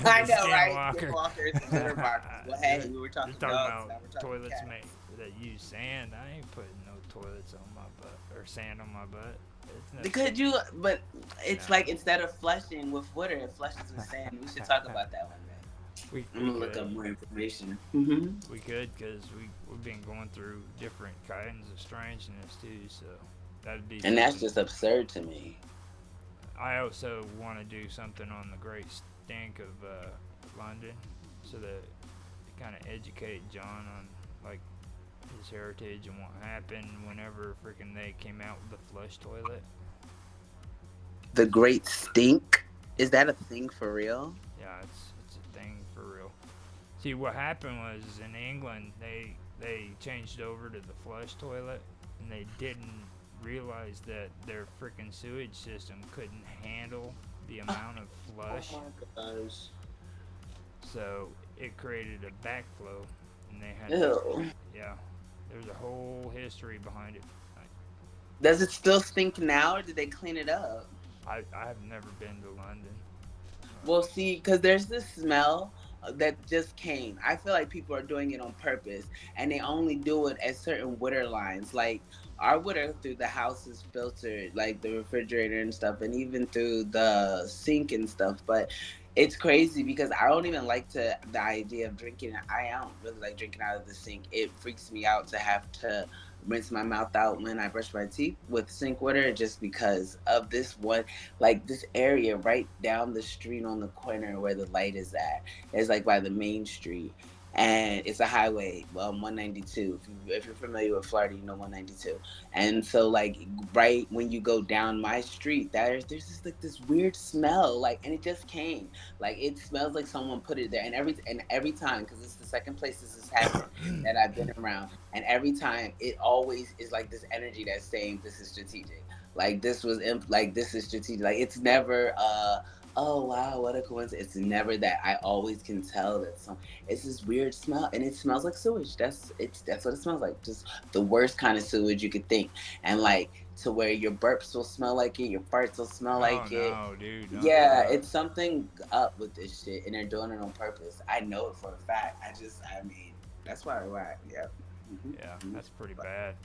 I the know, right? skinwalker. Skinwalkers and litter boxes. Well, hey, we were You're talking talking dogs, about now we're talking toilets made cats. that use sand. I ain't putting no toilets on my butt or sand on my butt. It's no Could you? But no. it's like instead of flushing with water, it flushes with sand. We should talk about that one day. I'm We gonna look could up more information. Mm-hmm. because we've been going through different kinds of strangeness too. So that'd be And that's something. just absurd to me. I also want to do something on the Great Stink of London, so that kind of educate John on like his heritage and what happened whenever freaking they came out with the flush toilet. The Great Stink. Is that a thing for real? Yeah, it's a thing for real. See, what happened was in England they changed over to the flush toilet, and they didn't realize that their freaking sewage system couldn't handle the amount of Oh flush, my gosh. so it created a backflow, and they had to. Ew. Yeah, there's a whole history behind it. Does it still stink now, or did they clean it up? I have never been to London. Well, see, because there's this smell that just came. I feel like people are doing it on purpose, and they only do it at certain water lines. Like our water through the house is filtered, like the refrigerator and stuff, and even through the sink and stuff. But it's crazy because I don't even like the idea of drinking. I don't really like drinking out of the sink. It freaks me out to have to rinse my mouth out when I brush my teeth with sink water, just because of this one, like this area right down the street on the corner where the light is at. It's like by the main street. and it's a highway, 192. If you're familiar with Florida, you know 192. And so, like, right when you go down my street, there's this like this weird smell, like, and it just came, like, it smells like someone put it there. And every time, because it's the second place this has happened that I've been around, and every time it always is like this energy that's saying this is strategic. Like this like this is strategic. Like it's never oh wow, what a coincidence. It's never that. I always can tell that it's this weird smell, and it smells like sewage. That's what it smells like. Just the worst kind of sewage you could think, and like to where your burps will smell like it, your farts will smell Oh like it. no, dude, not Yeah, that. it's something up with this shit, and they're doing it on purpose. I know it for a fact. I mean, that's why. Why? Yeah. Yeah, Mm-hmm. that's pretty bad.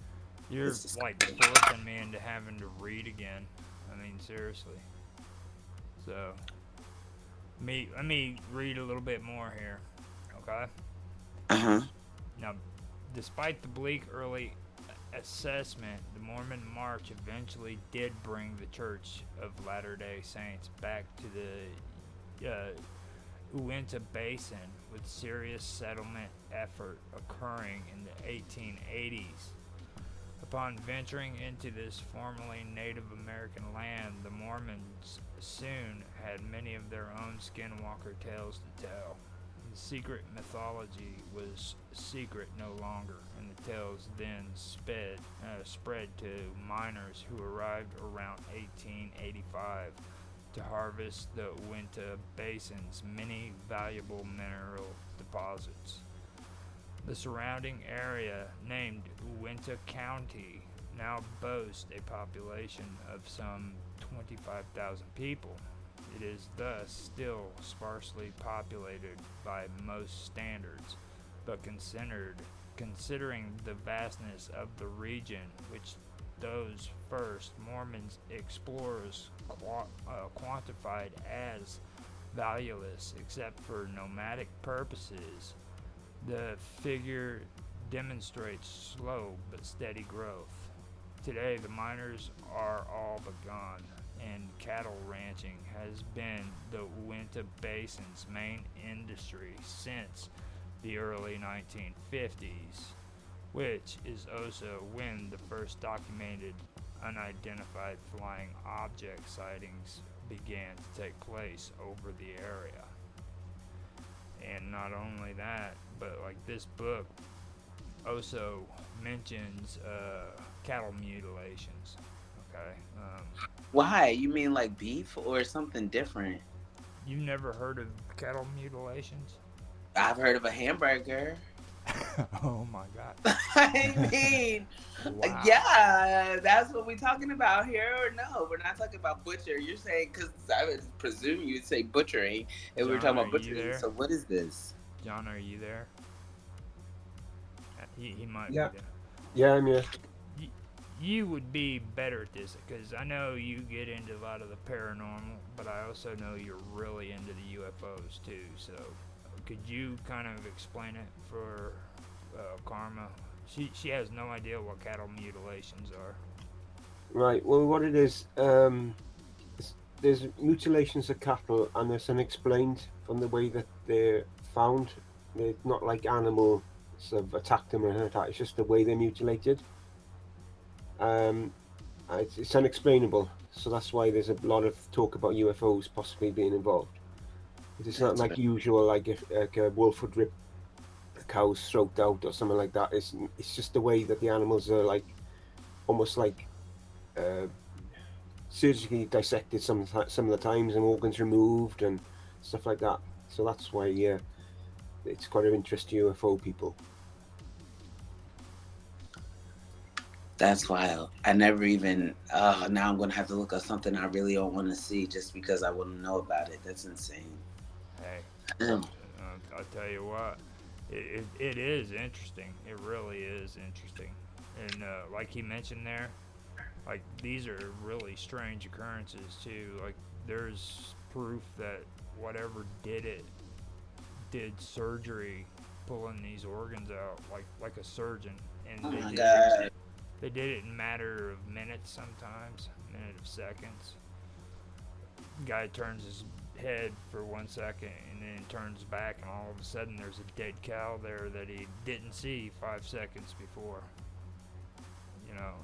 You're It's like disgusting. forcing me into having to read again. I mean, seriously. So, let me read a little bit more here. Okay. Uh huh. Now, despite the bleak early assessment, the Mormon March eventually did bring the Church of Latter day Saints back to the Uinta Basin, with serious settlement effort occurring in the 1880s. Upon venturing into this formerly Native American land, the Mormons soon had many of their own skinwalker tales to tell. The secret mythology was secret no longer, and the tales then spread to miners who arrived around 1885 to harvest the Uinta Basin's many valuable mineral deposits. The surrounding area, named Uinta County, now boasts a population of some 25,000 people. It is thus still sparsely populated by most standards, but considering the vastness of the region, which those first Mormons explorers quantified as valueless except for nomadic purposes, the figure demonstrates slow but steady growth. Today, the miners are all but gone, and cattle ranching has been the Uinta Basin's main industry since the early 1950s, which is also when the first documented unidentified flying object sightings began to take place over the area. And not only that, but like this book also mentions cattle mutilations. Okay, Why? You mean like beef or something different? you've never heard of cattle mutilations? I've heard of a hamburger. Oh my god! I mean, Wow, yeah, that's what we're talking about here. Or no, we're not talking about butcher. You're saying because I would presume you'd say butchering if we were John, talking are about you butchering. there? So what is this? John, are you there? He might be Yeah, there. yeah, I'm here. You, you would be better at this because I know you get into a lot of the paranormal, but I also know you're really into the UFOs too. So, could you kind of explain it for Karma? She has no idea what cattle mutilations are. Right. Well, what it is, there's mutilations of cattle, and it's unexplained from the way that they're found. They're not like animals have attacked them or anything like that. It's just the way they're mutilated. Um, it's unexplainable. So that's why there's a lot of talk about UFOs possibly being involved. It's not That's like usual, like if like a wolf would rip a cow's throat out or something like that. It's just the way that the animals are like almost like uh, surgically dissected some of the times and organs removed and stuff like that. So that's why it's quite of interest to UFO people. that's wild. I never even. Now I'm gonna have to look up something I really don't want to see just because I want to know about it. That's insane. Hey, Mm. I'll tell you what, it is interesting. It really is interesting. And like he mentioned there, like these are really strange occurrences too. Like there's proof that whatever did it did surgery pulling these organs out like a surgeon, and Oh they my did it. god. They did it in a matter of minutes, sometimes a minute of seconds. Guy turns his head for 1 second and then turns back, and all of a sudden there's a dead cow there that he didn't see 5 seconds before.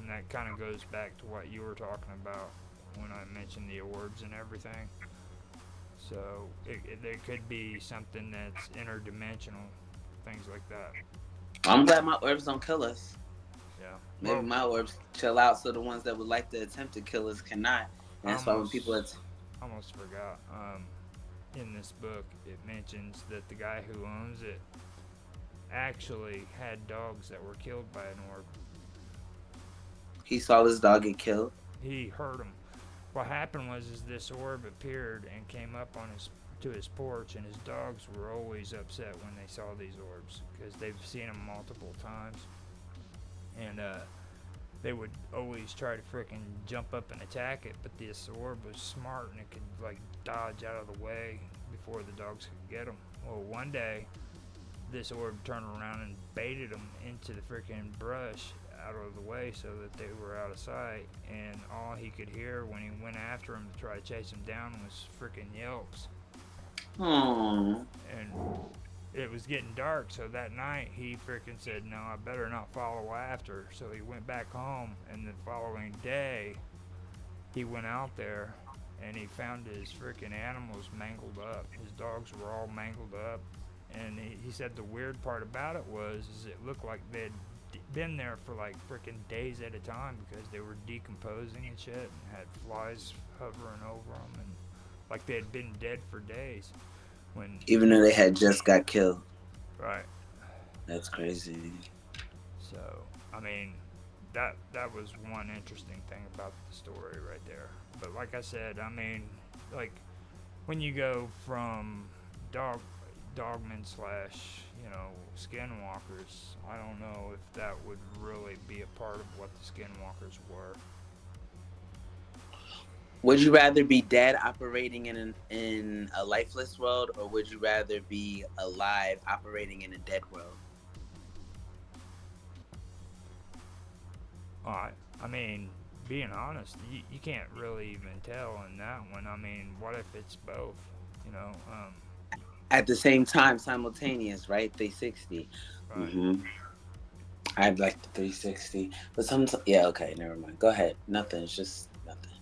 And that kind of goes back to what you were talking about when I mentioned the orbs and everything. So there could be something that's interdimensional, things like that. I'm glad my orbs don't kill us. Yeah. Maybe Well, my orbs chill out so the ones that would like to attempt to kill us cannot. And I that's why when people almost forgot. In this book, it mentions that the guy who owns it actually had dogs that were killed by an orb. he saw his dog get killed. He heard them. What happened was is this orb appeared and came up on his to his porch, and his dogs were always upset when they saw these orbs because they've seen them multiple times, and they would always try to frickin' jump up and attack it. But this orb was smart and it could like dodge out of the way before the dogs could get him. Well, one day this orb turned around and baited them into the freaking brush out of the way so that they were out of sight, and all he could hear when he went after him to try to chase him down was freaking yelps. Hmm. And it was getting dark, so that night he freaking said, no, I better not follow after. So he went back home, and the following day he went out there and he found his freaking animals mangled up. His dogs were all mangled up, and he said the weird part about it was is it looked like they'd been there for like freaking days at a time because they were decomposing and shit and had flies hovering over them, and like they had been dead for days when Even though they had just got killed. right. That's crazy. So I mean, that was one interesting thing about the story right there. But like I said, I mean, like when you go from dogmen slash skinwalkers, I don't know if that would really be a part of what the skinwalkers were. Would you rather be dead operating in a lifeless world, or would you rather be alive operating in a dead world? I mean, being honest, you can't really even tell in that one. I mean, what if it's both? You know, At the same time, simultaneous, right? 360. right? Mm-hmm. I'd like the 360, but sometimes, yeah, okay, never mind. Go ahead. Nothing. It's just nothing.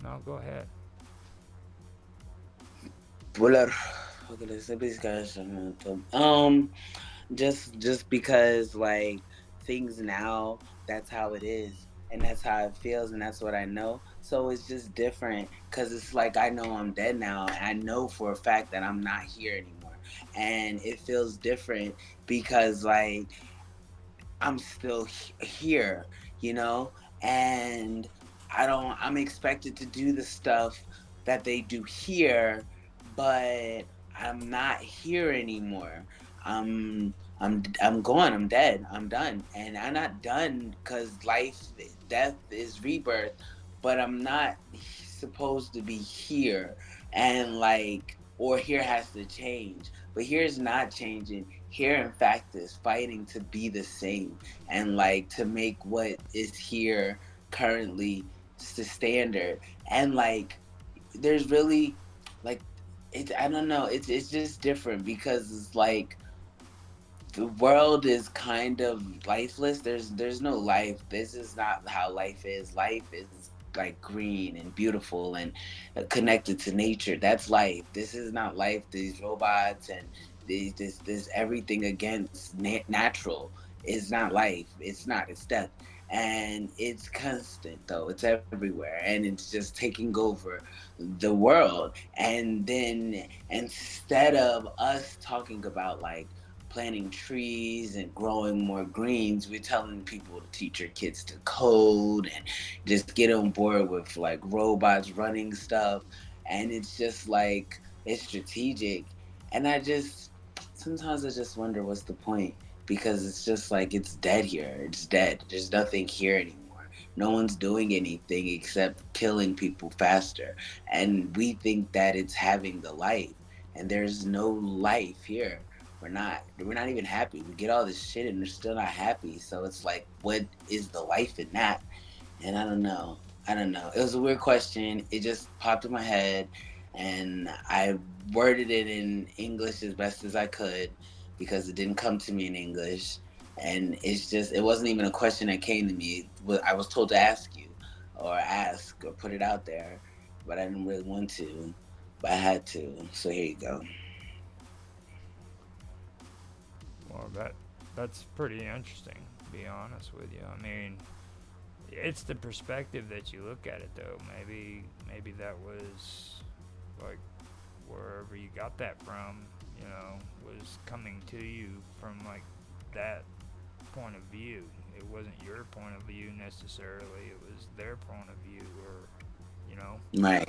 No, go ahead. Bueller. Okay, let's say these guys. Just because like things now, that's how it is, and that's how it feels, and that's what I know. So it's just different because it's like I know I'm dead now, and I know for a fact that I'm not here anymore, and it feels different because like I'm still here, you know, and I'm expected to do the stuff that they do here, but I'm not here anymore. I'm gone. I'm dead. I'm done, and I'm not done because death is rebirth, but I'm not supposed to be here, and like, or here has to change, but here's not changing. Here, in fact, is fighting to be the same and like to make what is here currently the standard. And like, there's really like, I don't know. It's just different because it's like the world is kind of lifeless. There's no life. This is not how life is. Life is like green and beautiful and connected to nature. That's life. This is not life. These robots and this everything against natural is not life. It's not. It's death. And it's constant though. It's everywhere, and it's just taking over the world. And then instead of us talking about like planting trees and growing more greens, we're telling people to teach your kids to code and just get on board with like robots running stuff. And it's just like, it's strategic. And sometimes I just wonder what's the point, because it's just like it's dead here. It's dead. There's nothing here anymore. No one's doing anything except killing people faster. And we think that it's having the life. And there's no life here. We're not even happy. We get all this shit and we're still not happy. So it's like, what is the life in that? And I don't know. I don't know. It was a weird question. It just popped in my head, and I worded it in English as best as I could because it didn't come to me in English. And it's just, it wasn't even a question that came to me. I was told to ask you or ask or put it out there, but I didn't really want to, but I had to. So here you go. Well, that's pretty interesting, to be honest with you. I mean, it's the perspective that you look at it, though. Maybe that was like wherever you got that from, was coming to you from like that point of view. It wasn't your point of view necessarily. It was their point of view, or you know. Right.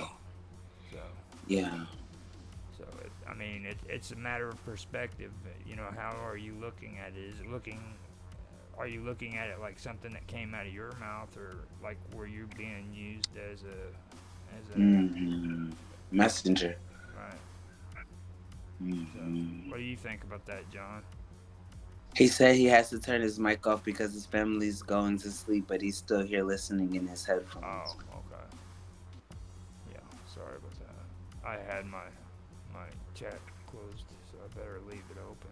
So, Yeah. I mean, it's a matter of perspective. How are you looking at it? Are you looking at it like something that came out of your mouth, or like were you being used as a Hmm. Messenger. right? So, Hmm. what do you think about that, John? He said he has to turn his mic off because his family's going to sleep, but he's still here listening in his Oh, headphones. okay. Yeah, sorry about that. I had my chat closed, so I better leave it open.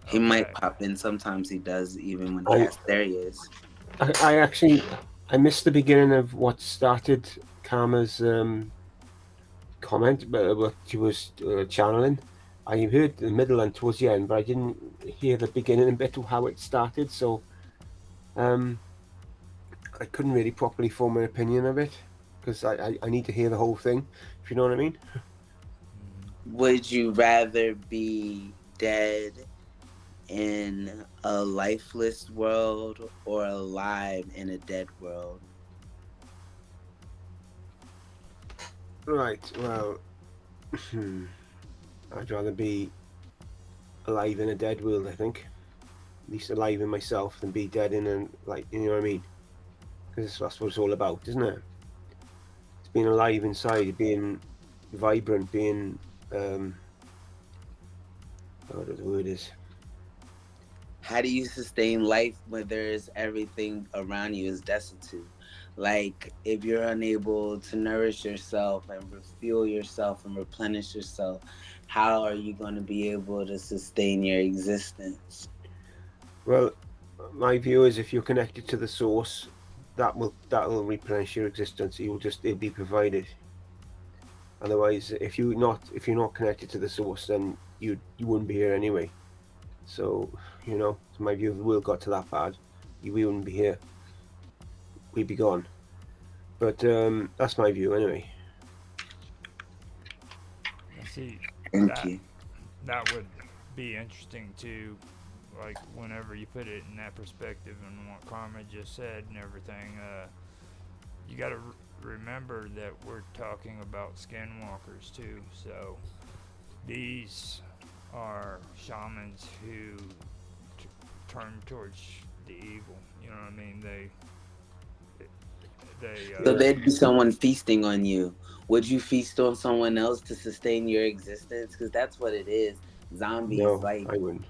He might Okay. pop in. Sometimes he does, even when he I, has. There he is. I actually I missed the beginning of what started Karma's comment, but what she was channeling. I heard the middle and towards the end, but I didn't hear the beginning bit of how it started. So um, I couldn't really properly form an opinion of it because I need to hear the whole thing. If you know what I mean. Would you rather be dead in a lifeless world or alive in a dead world? Right. Well, I'd rather be alive in a dead world. I think at least alive in myself than be dead in a like you know what I mean. Because that's what it's all about, isn't it? It's being alive inside, being vibrant, being what the word is. How do you sustain life when there's everything around you is destitute? Like, if you're unable to nourish yourself and refuel yourself and replenish yourself, how are you going to be able to sustain your existence? Well, my view is if you're connected to the source, that'll replenish your existence. It'll be provided. Otherwise, if you're not connected to the source, then you wouldn't be here anyway. So so my view, if the world got to that bad, we wouldn't be here. We'd be gone. But that's my view anyway. See, Thank that you. that would be interesting too. Like whenever you put it in that perspective and what Karma just said and everything, you got to remember that we're talking about skinwalkers too. So these are shamans who turn towards the evil. You know what I mean? They So Yeah. there'd be someone feasting on you. Would you feast on someone else to sustain your existence? Because that's what it is. Zombies, No, like, I wouldn't.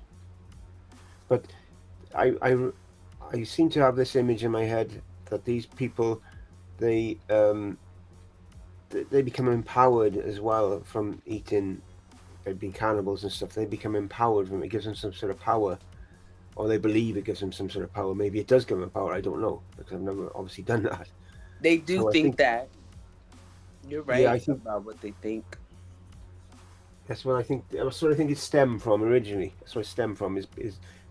But I, I, I seem to have this image in my head that these people they they become empowered as well from eating, being cannibals and stuff. They become empowered from it. Gives them some sort of power, or they believe it gives them some sort of power. Maybe it does give them power. I don't know because I've never obviously done that. they do So I think think, that. You're yeah, I right think about what they think. that's what I think. That's what I think it stemmed from originally. That's what it stemmed from is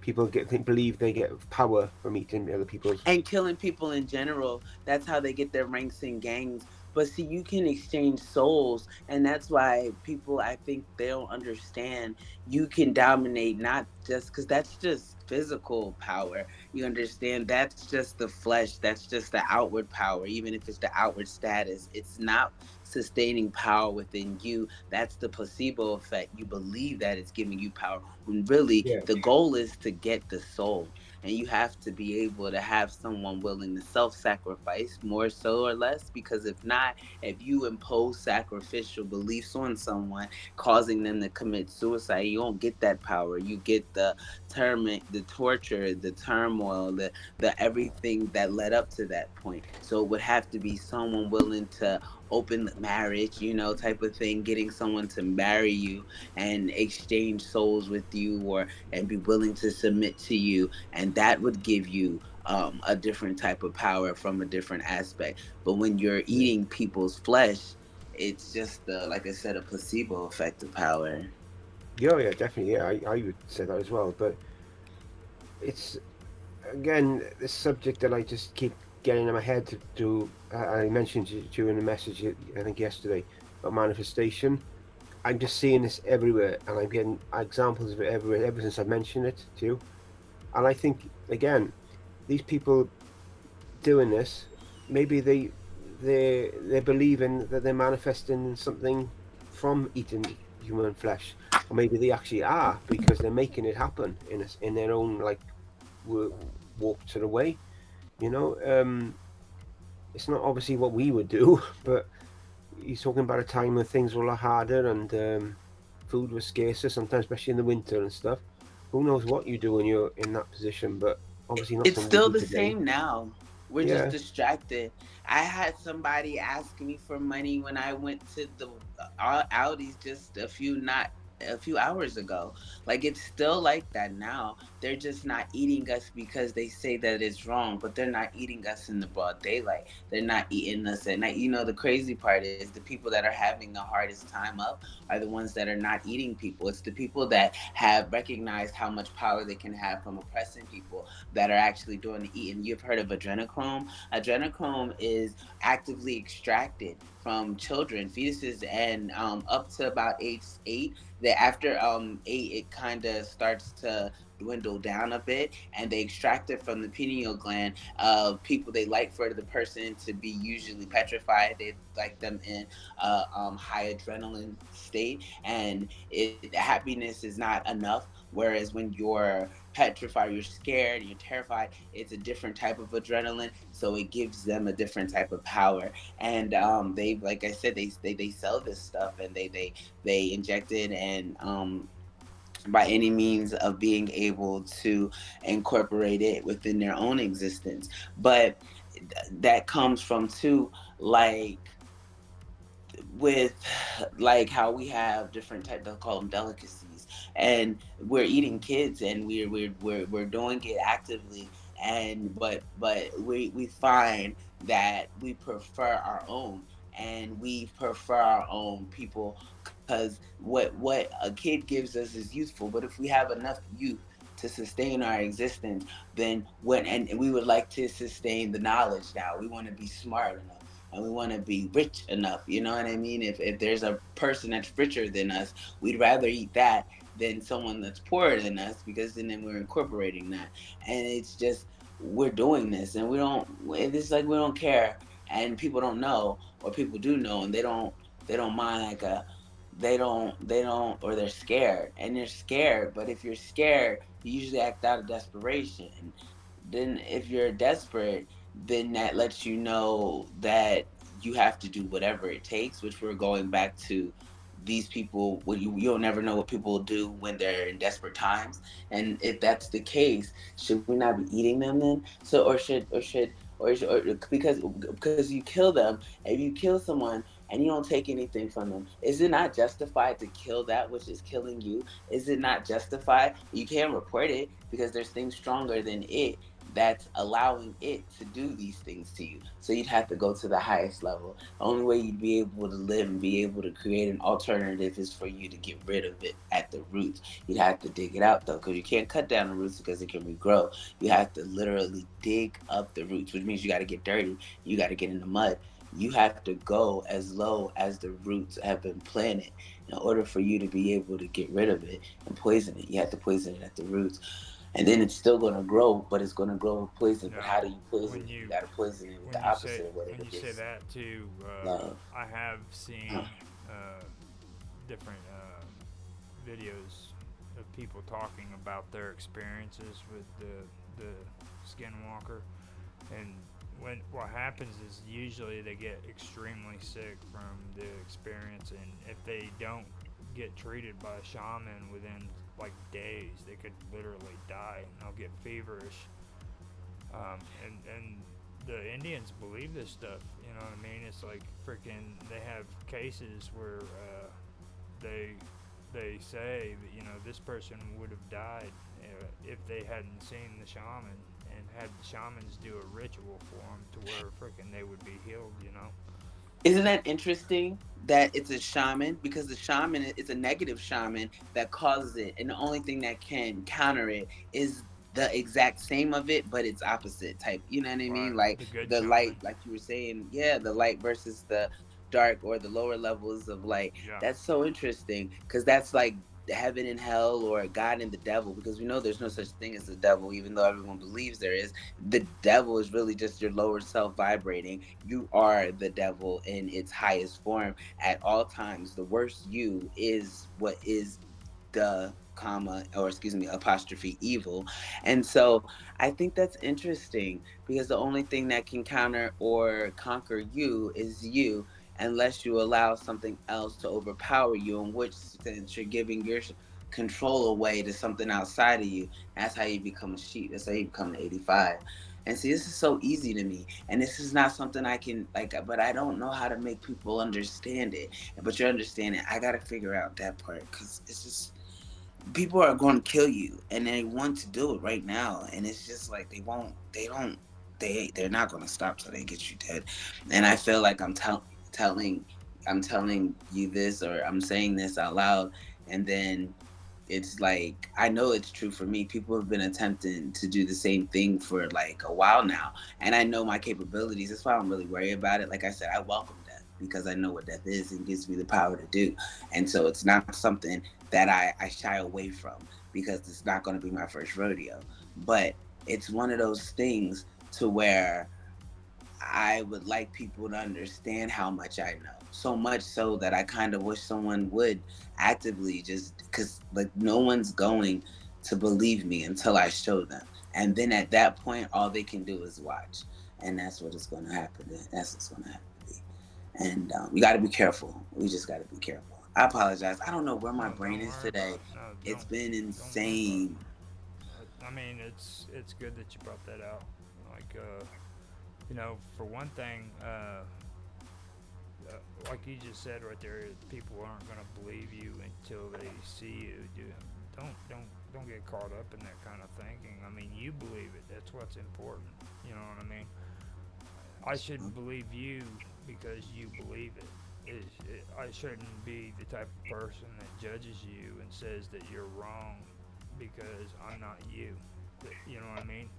people believe they get power from eating other people's. And killing people in general, that's how they get their ranks and gangs. But see, you can exchange souls, and that's why people, I think, they don't understand. You can dominate, not just because that's just physical power. You understand? That's just the flesh, that's just the outward power. Even if it's the outward status, it's not sustaining power within you. That's the placebo effect. You believe that it's giving you power when really Yeah, the goal is to get the soul. And you have to be able to have someone willing to self-sacrifice more so or less, because if not, if you impose sacrificial beliefs on someone, causing them to commit suicide, you don't get that power. You get the the torture, the turmoil, the everything that led up to that point. So it would have to be someone willing to open marriage, type of thing, getting someone to marry you and exchange souls with you, or and be willing to submit to you, and that would give you a different type of power from a different aspect. But when you're Yeah. eating people's flesh, it's just like I said, a placebo effect of power. Yeah, yeah, definitely. Yeah, I would say that as well. But it's again this subject that I just keep getting in my head to do. I mentioned to you in a message I think yesterday about manifestation. I'm just seeing this everywhere, and I'm getting examples of it everywhere ever since I mentioned it to you. And I think again, these people doing this, maybe they're believing that they're manifesting something from eating human flesh, or maybe they actually are because they're making it happen in their own like walk to the way. You know, it's not obviously what we would do, but he's talking about a time when things were a lot harder and food was scarcer, sometimes especially in the winter and stuff. Who knows what you do when you're in that position, but obviously not It's something we still do the today. same now. We're just Yeah, distracted. I had somebody ask me for money when I went to the Audis just a few hours ago. Like, it's still like that now. They're just not eating us because they say that it's wrong, but they're not eating us in the broad daylight. They're not eating us at night. The crazy part is the people that are having the hardest time up are the ones that are not eating people. It's the people that have recognized how much power they can have from oppressing people that are actually doing the eating. You've heard of adrenochrome. Adrenochrome is actively extracted from children, fetuses, and up to about age 8. That after 8, it kind of starts to dwindle down a bit, and they extract it from the pineal gland of people they like for the person to be usually petrified. They like them in a high adrenaline state, and happiness is not enough. Whereas when you're petrified, you're scared, you're terrified, it's a different type of adrenaline. So it gives them a different type of power. And they, like I said, they sell this stuff, and they inject it, and by any means of being able to incorporate it within their own existence. But that comes from too, like, with like how we have different type, they'll call them delicacies, and we're eating kids, and we're doing it actively, and but we find that we prefer our own, and we prefer our own people, because what a kid gives us is useful, but if we have enough youth to sustain our existence, then when and we would like to sustain the knowledge. Now we want to be smart enough, and we want to be rich enough. You know what I mean? If there's a person that's richer than us, we'd rather eat that than someone that's poorer than us, because then we're incorporating that. And it's just, we're doing this, and we don't. It's like we don't care, and people don't know, or people do know, and they don't mind, like a they don't, or they're scared, and they're scared. But if you're scared, you usually act out of desperation. Then if you're desperate, then that lets you know that you have to do whatever it takes, which we're going back to these people. Well, you'll never know what people will do when they're in desperate times. And if that's the case, should we not be eating them then? So, or because you kill them, if you kill someone and you don't take anything from them, is it not justified to kill that which is killing you? Is it not justified? You can't report it because there's things stronger than it that's allowing it to do these things to you. So you'd have to go to the highest level. The only way you'd be able to live and be able to create an alternative is for you to get rid of it at the roots. You'd have to dig it out though, because you can't cut down the roots because it can regrow. You have to literally dig up the roots, which means you got to get dirty. You got to get in the mud. You have to go as low as the roots have been planted in order for you to be able to get rid of it and poison it. You have to poison it at the roots, and then it's still going to grow, but it's going to grow with poison. But how Now, do you poison when it? You you got to poison it with when the you say opposite of what it when you say is: that too, love. I have seen different videos of people talking about their experiences with the skinwalker, and when what happens is usually they get extremely sick from the experience, and if they don't get treated by a shaman within like days, they could literally die, and they'll get feverish, and the Indians believe this stuff. You know what I mean? It's like freaking. They have cases where they they say that this person would have died if they hadn't seen the shaman and had the shamans do a ritual for them to where freaking they would be healed. Isn't that interesting that it's a shaman? Because the shaman is a negative shaman that causes it, and the only thing that can counter it is the exact same of it, but it's opposite type. You know what I mean? Right, Like the good the shaman. light, like you were saying, yeah, the light versus the dark or the lower levels of light. Yeah. That's so interesting because that's like heaven and hell or God and the devil, because we know there's no such thing as the devil, even though everyone believes there is. The devil is really just your lower self vibrating. You are the devil in its highest form at all times. The worst you is what is the comma, or excuse me, apostrophe evil. And so I think that's interesting because the only thing that can counter or conquer you is you, unless you allow something else to overpower you, in which sense you're giving your control away to something outside of you. That's how you become a sheep. That's how you become an 85. And see, this is so easy to me, and this is not something I can like, but I don't know how to make people understand it. But you're understanding. I got to figure out that part because it's just people are going to kill you, and they want to do it right now, and it's just like they won't. They don't. They're not going to stop till they get you dead. And I feel like I'm telling you this, or I'm saying this out loud, and then it's like I know it's true for me. People have been attempting to do the same thing for like a while now, and I know my capabilities. That's why I don't really worry about it. Like I said, I welcome death because I know what death is and gives me the power to do. And so it's not something that I shy away from because it's not going to be my first rodeo. But it's one of those things to where I would like people to understand how much I know. So much so that I kind of wish someone would actively just because, like, no one's going to believe me until I show them. And then at that point, all they can do is watch. And that's what is going to happen. That's what's going to happen to be. And we got to be careful. We just got to be careful. I apologize. I don't know where my No, brain don't is worry about today. it. No, It's been don't worry about insane. it. I mean, it's good that you brought that out. Like, for one thing, like you just said right there, people aren't gonna believe you until they see you. Don't get caught up in that kind of thinking. I mean, you believe it. That's what's important. You know what I mean? I should believe you because you believe it. I shouldn't be the type of person that judges you and says that you're wrong because I'm not you. You know what I mean?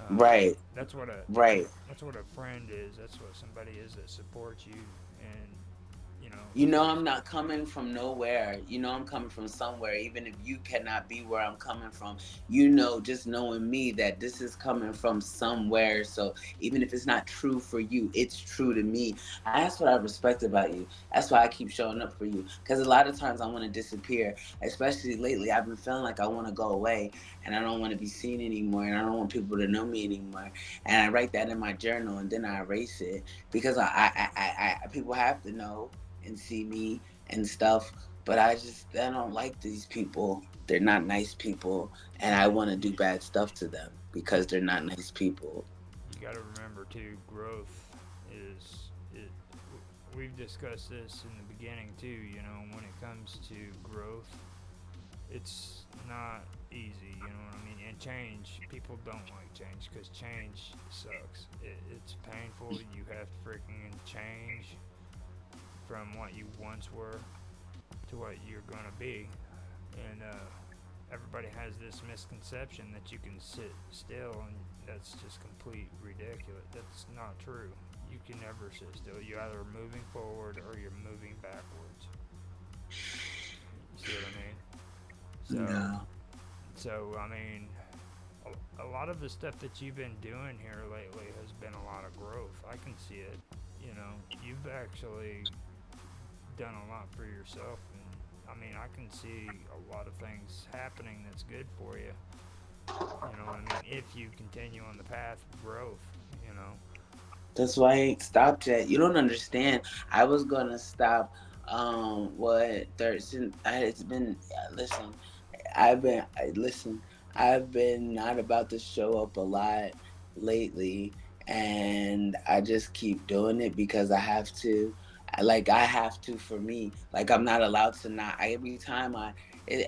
Right, That's what a right. that's what a friend is. That's what somebody is that supports you, and you know You know I'm not coming from nowhere. You know I'm coming from somewhere. Even if you cannot be where I'm coming from, you know, just knowing me that this is coming from somewhere. So even if it's not true for you, it's true to me. That's what I respect about you. That's why I keep showing up for you. Because a lot of times I want to disappear, especially lately. I've been feeling like I want to go away and I don't want to be seen anymore and I don't want people to know me anymore. And I write that in my journal and then I erase it because people have to know and see me and stuff. But I don't like these people. They're not nice people, and I want to do bad stuff to them because they're not nice people. you got to remember too. Growth is it. We've discussed this in the beginning too. When it comes to growth, it's not easy. You know what I mean? And change, people don't like change because change sucks. It's painful. You have to freaking change from what you once were to what you're gonna be, and everybody has this misconception that you can sit still, and that's just complete ridiculous. That's not true. You can never sit still. You're either moving forward or you're moving backwards. You see what I mean? So, No. I mean, a lot of the stuff that you've been doing here lately has been a lot of growth. I can see it. You've actually done a lot for yourself, and I mean, I can see a lot of things happening that's good for you. You know what I mean? If you continue on the path of growth, you know. That's why I ain't stopped yet. You don't understand. I was gonna stop. What Thursday? It's been. Listen, listen. I've been not about to show up a lot lately, and I just keep doing it because I have to. I have to for me. Like I'm not allowed to not. Every time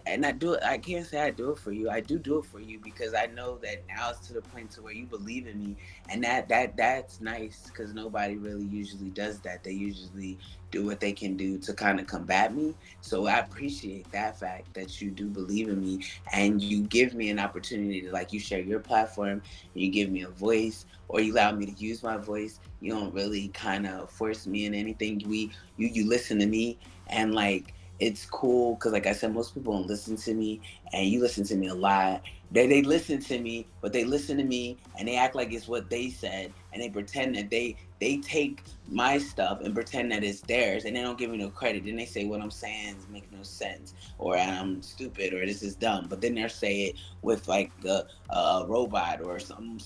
and I do it. I can't say I do it for you. I do it for you because I know that now it's to the point to where you believe in me, and that's nice because nobody really usually does that. They usually do what they can do to kind of combat me. So I appreciate that fact that you do believe in me and you give me an opportunity to like you share your platform, you give me a voice or you allow me to use my voice. You don't really kind of force me in anything. You listen to me and like it's cool because like I said, most people don't listen to me and you listen to me a lot. They listen to me, but they listen to me and they act like it's what they said and they pretend that they take my stuff and pretend that it's theirs and they don't give me no credit. Then they say what I'm saying make no sense or I'm stupid or this is dumb. But then they'll say it with like a robot or some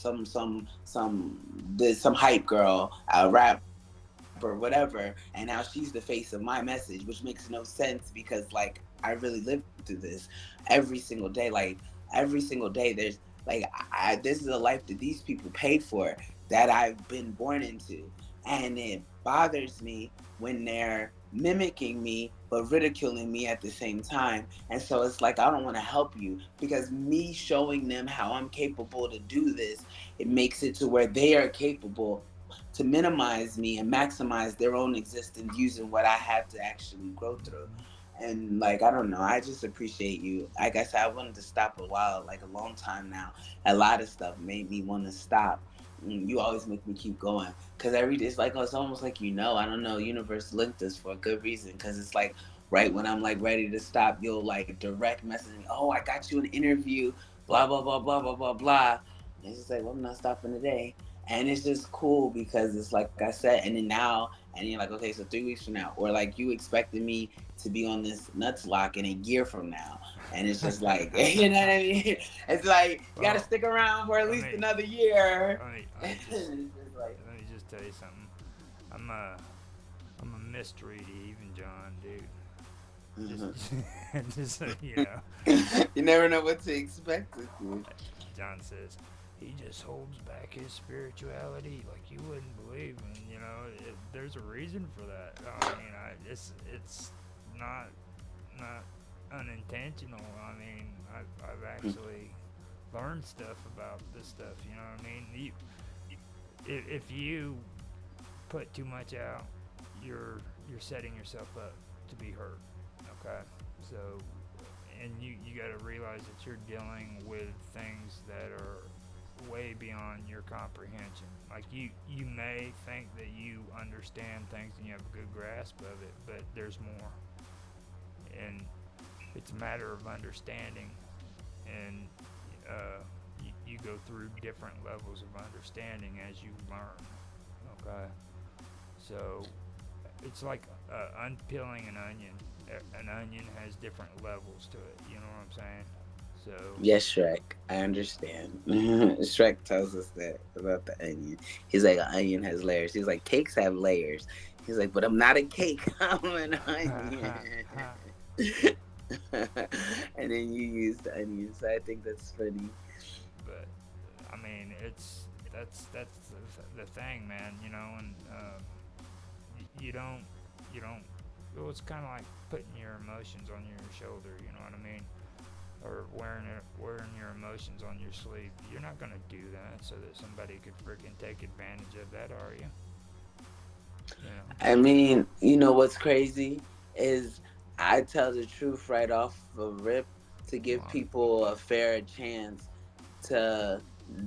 hype girl, a rapper, whatever, and now she's the face of my message, which makes no sense because like I really live through this every single day. Like every single day, this is a life that these people paid for that I've been born into, and it bothers me when they're mimicking me but ridiculing me at the same time. And so it's like I don't want to help you because me showing them how I'm capable to do this, it makes it to where they are capable to minimize me and maximize their own existence using what I had to actually grow through. And like I don't know, I just appreciate you. Like I said, I wanted to stop a while, like a long time now. A lot of stuff made me want to stop. You always make me keep going because every day it's like oh, it's almost like I don't know. Universe linked us for a good reason because it's like right when I'm like ready to stop, you'll like direct message me. Oh, I got you an interview. Blah blah blah blah blah blah blah. And it's just like well, I'm not stopping today. And it's just cool because it's like I said, and then now, and you're like, okay, so 3 weeks from now, or like you expected me to be on this nuts lock in a year from now. And it's just like, you know what I mean? It's like, you got to Well, stick around for at let least me another year. let me And just it's just like, tell you something. I'm a I'm a mystery to even John, dude. Just uh-huh. just so you know. You never know what to expect with you. John says he just holds back his spirituality like you wouldn't believe, and there's a reason for that. I mean, it's not not unintentional. I mean, I've actually learned stuff about this stuff. You know what I mean? If you put too much out, you're setting yourself up to be hurt. Okay, so and you got to realize that you're dealing with things that are way beyond your comprehension. Like you may think that you understand things and you have a good grasp of it, but there's more, and it's a matter of understanding, and you go through different levels of understanding as you learn. Okay, so it's like unpeeling an onion. An onion has different levels to it. You know what I'm saying? So Yes, Shrek. I understand. Shrek tells us that about the onion. He's like, an onion has layers. He's like, cakes have layers. He's like, but I'm not a cake. I'm an onion. And then you use the onion. So I think that's funny. but I mean, that's the thing, man. And you don't you don't. Well, it's kind of like putting your emotions on your shoulder. You know what I mean? Or wearing your emotions on your sleeve. You're not gonna do that so that somebody could freaking take advantage of that, are you? You know. I mean, you know what's crazy is I tell the truth right off the rip to Come give on. people a fair chance to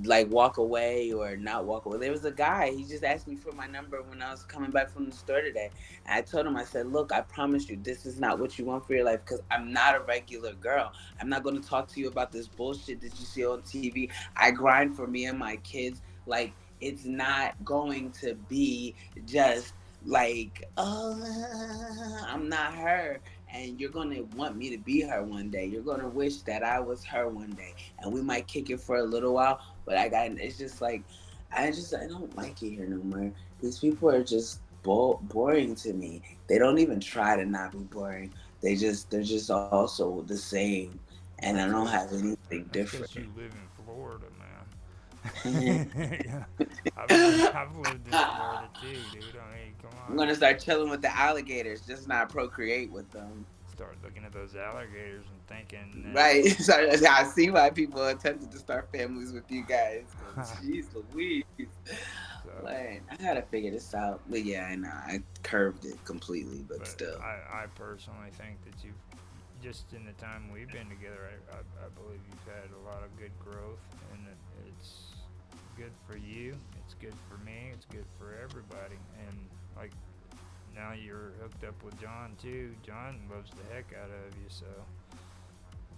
like walk away or not walk away. There was a guy, he just asked me for my number when I was coming back from the store today. And I told him, I said, look, I promise you, this is not what you want for your life because I'm not a regular girl. I'm not going to talk to you about this bullshit that you see on TV. I grind for me and my kids. Like, it's not going to be just like, oh, I'm not her. And you're gonna want me to be her one day. You're gonna wish that I was her one day, and we might kick it for a little while. But it's just like, I don't like it here no more. These people are just boring to me. They don't even try to not be boring. They're just also the same, and I That's don't because have anything that's different. because you live in Florida, man. Yeah. I've lived in Florida I'm too, dude. I mean, come on. gonna start chilling with the alligators, just not procreate with them. Start looking at those alligators and thinking Right. that. So I see why people attempted to start families with you guys. Cause she's Louise. So, Like, I gotta figure this out. But yeah, I know I curved it completely, but but still. I personally think that you've just in the time we've been together, I believe you've had a lot of good growth, and it's good for you. It's good for me. It's good for everybody. And like now you're hooked up with John too. John loves the heck out of you, so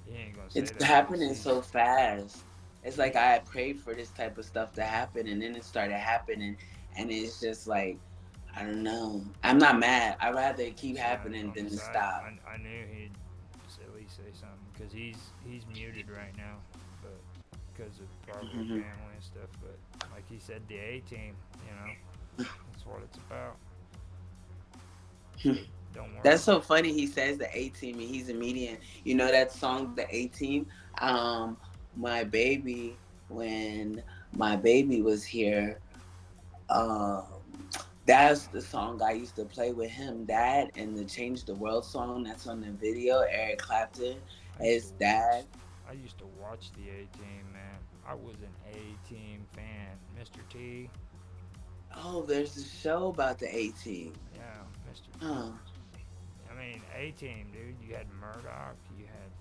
he ain't gonna say It's that because happening so fast. It's like I had prayed for this type of stuff to happen, and then it started happening, and it's just like I don't know. I'm not mad. I'd rather it keep yeah, happening on than the to side. stop. I knew he'd at least say something because he's muted right now, but because of probably family and stuff. But like he said, the A team, you know, that's what it's about. So don't That's worry. so funny. He says the A team, and he's a median. You know that song, the A team. Um, my baby, when my baby was here, that's the song I used to play with him. That and the Change the World song that's on the video. Eric Clapton, I used to his watch. dad. I used to watch the A Team, man. I was an A Team fan. Mr. T, Oh, there's a show about the A team. yeah, Mr. T. Huh. I mean, A Team, dude. You had Murdoch. You had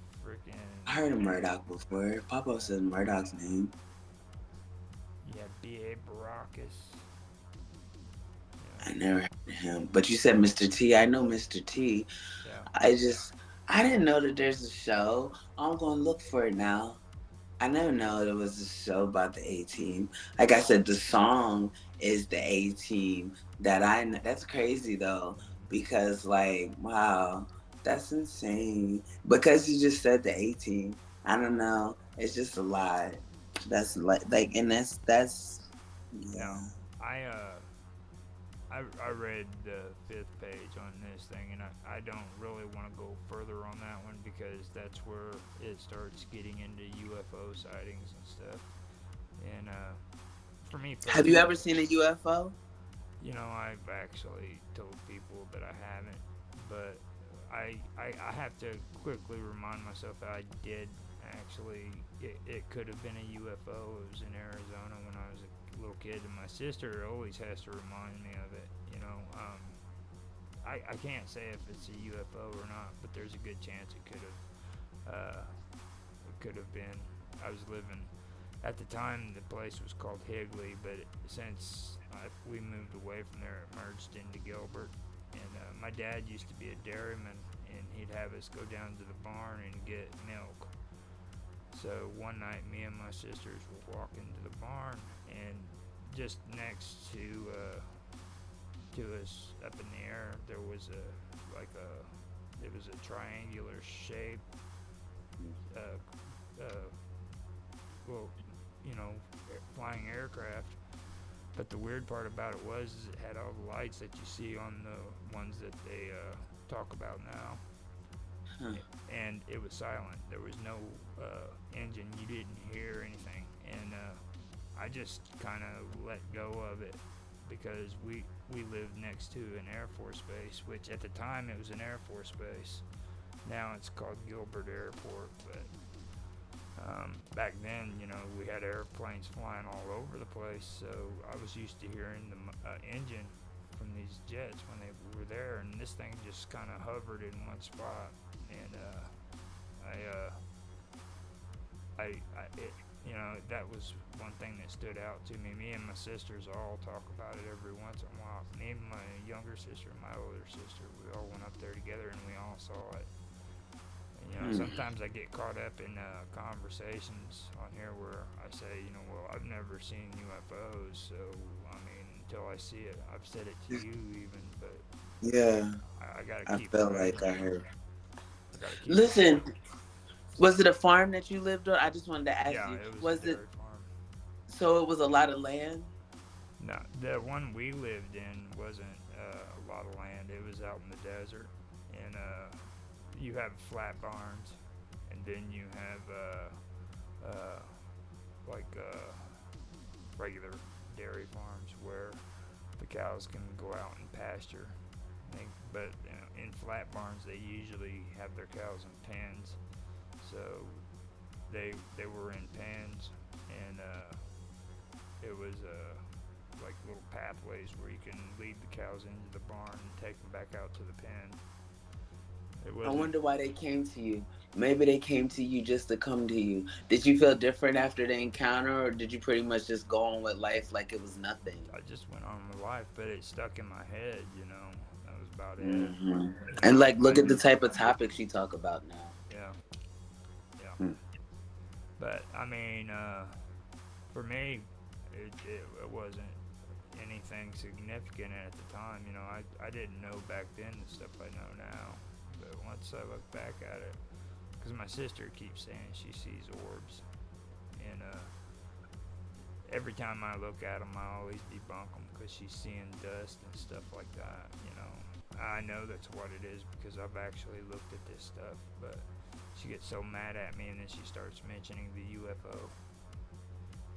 I freaking. heard of Murdoch before. Papa Yeah, said Murdoch's name. you had B.A. Baracus. I never heard of him. But you said Mr. T. I know Mr. T. Yeah, I just I didn't know that there's a show. I'm gonna look for it now. I never know there was a show about the A team. Like I said, the song is the A team that I know. That's crazy though, because like wow, that's insane. Because you just said the A team. I don't know. It's just a lot. That's like, and that's yeah. yeah. I I read the fifth page on this thing, and I don't really want to go further on that one because that's where it starts getting into UFO sightings and stuff. And for me Have you ever personally, seen a UFO? I've actually told people that I haven't, but I have to quickly remind myself that I did actually. It could have been a UFO. It was in Arizona when I was a little kid, and my sister always has to remind me of it. I can't say if it's a UFO or not, but there's a good chance it could have been. I was living at the time. The place was called Higley, but since we moved away from there, it merged into Gilbert. And my dad used to be a dairyman, and he'd have us go down to the barn and get milk. So one night, me and my sisters were walking to the barn, and just next to us up in the air, there was it was a triangular shape, uh, well, you know, flying aircraft. But the weird part about it was is it had all the lights that you see on the ones that they talk about now, Huh. and it was silent. There was no engine. You didn't hear anything, and I just kind of let go of it because we lived next to an Air Force base, which at the time it was an Air Force base. Now it's called Gilbert Airport, but back then, we had airplanes flying all over the place, so I was used to hearing the engine from these jets when they were there, and this thing just kind of hovered in one spot, and that was one thing that stood out to me. Me and my sisters all talk about it every once in a while. Me and my younger sister and my older sister, we all went up there together and we all saw it. Hmm. Sometimes I get caught up in conversations on here where I say, well, I've never seen UFOs, so I mean, until I see it, I've said it to you even, but Yeah, I gotta I keep felt like I remembering. heard. I gotta keep Listen, remembering. was it a farm that you lived on? I just wanted to ask Yeah, you. it was a Was it dairy farm. so? It was a lot of land. No, the one we lived in wasn't a lot of land. It was out in the desert, and you have flat barns, and then you have like regular dairy farms where the cows can go out and pasture. But in flat barns, they usually have their cows in pens. So they were in pens, and it was like little pathways where you can lead the cows into the barn and take them back out to the pen. It I wasn't. wonder why they came to you. Maybe they came to you just to come to you. Did you feel different after the encounter, or did you pretty much just go on with life like it was nothing? I just went on with life, but it stuck in my head. That was about it. Hmm. You And know, like, look at the type of topics you talk about now. yeah, yeah. Hmm. But I mean, for me, it wasn't anything significant at the time. I didn't know back then the stuff I know now. But once I look back at it, because my sister keeps saying she sees orbs, and every time I look at them, I always debunk them because she's seeing dust and stuff like that. I know that's what it is because I've actually looked at this stuff, but she gets so mad at me, and then she starts mentioning the UFO.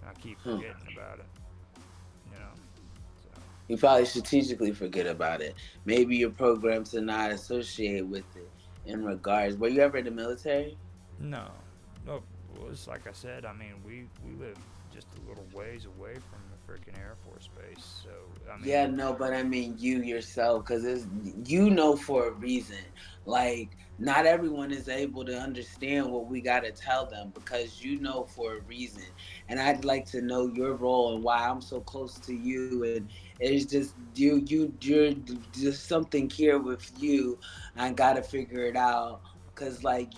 And I keep Hmm. forgetting about it. You know, so You probably strategically forget about it. Maybe you're programmed to not associate with it in regards. Were you ever in the military? no, no. Well, it's like I said. I mean, we live just a little ways away from the freaking Air Force Base, so I Yeah, mean, no, but I mean you yourself, because it's for a reason. Like, not everyone is able to understand what we got to tell them because for a reason. And I'd like to know your role and why I'm so close to you. And it's just you're just something here with you. I got to figure it out because, like,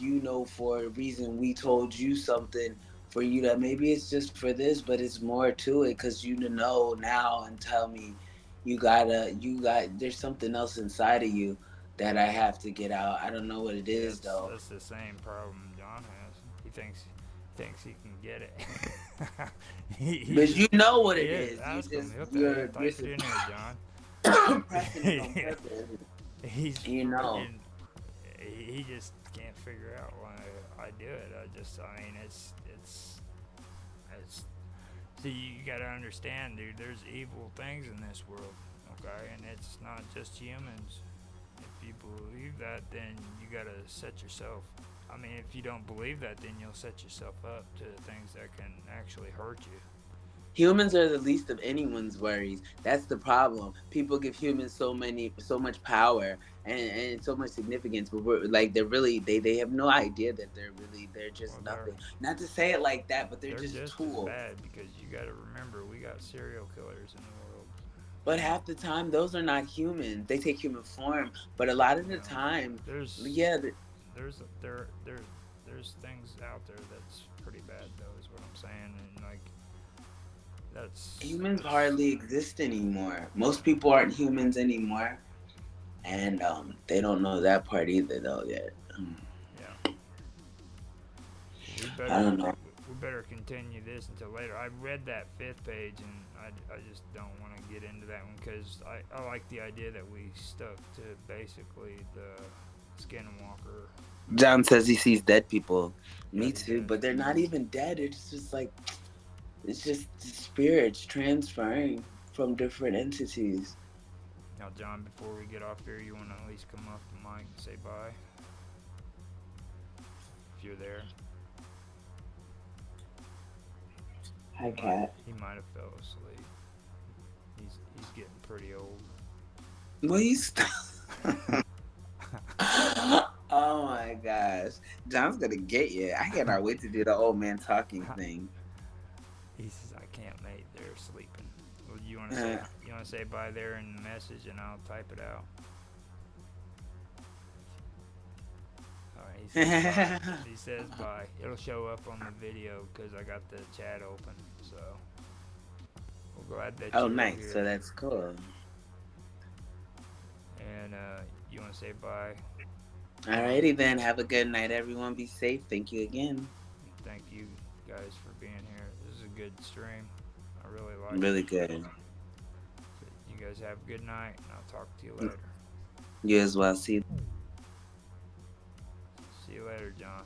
for a reason we told you something for you to maybe it's just for this, but it's more to it because you to know now and tell me there's something else inside of you that I have to get out. I don't know what it yeah, is though. that's the same problem John has. He thinks he can get it. he But you just know what he it is. is. You Ask him. just He'll tell you. you're Type it in there, John. pressing it on purpose. He's You know. freaking. He just can't figure out why I do it. I mean, it's. See, you gotta understand, dude. There's evil things in this world, okay, and it's not just humans. If you believe that, then you gotta set yourself. I mean, if you don't believe that, then you'll set yourself up to things that can actually hurt you. Humans are the least of anyone's worries. That's the problem. People give humans so much power and so much significance, but we're like they have no idea that they're just Well, nothing. Not to say it like that, but they're they're just just as tools. bad because you gotta remember we got serial killers in the world. But And half the time, those are not humans. They take human form. But a lot of you the know, time, there's yeah, there's there's things out there that's pretty bad though, is what I'm saying, and like humans that's hardly exist anymore. Most yeah. people aren't humans anymore, and they don't know that part either, though. Yet, Yeah. We I better don't know. we better continue this until later. I read that fifth page and I just don't want to get into that one because I like the idea that we stuck to basically the Skinwalker. John says he sees dead people. Yeah, Me he too, does. but they're not even dead. It's just like it's just spirits transferring from different entities. Now, John, before we get off here, you want to at least come off the mic and say bye if you're there. Hi, Cat. He might have fell asleep. He's getting pretty old. Will you stop? Oh my gosh. John's gonna get you. I cannot wait to do the old man talking thing. He says I can't, mate. They're sleeping. Well, Uh, you want to say bye there in the message, and I'll type it out. All right. He says bye. He says bye. It'll show up on the video because I got the chat open. So we're glad that oh, you're nice. So here. that's cool. And you want to say bye, John? Alrighty then. Have a good night, everyone. Be safe. Thank you again. Thank you guys for being here. This is a good stream. I really like Really it. good. So you guys have a good night, and I'll talk to you later. You as well. See you. See you later, John.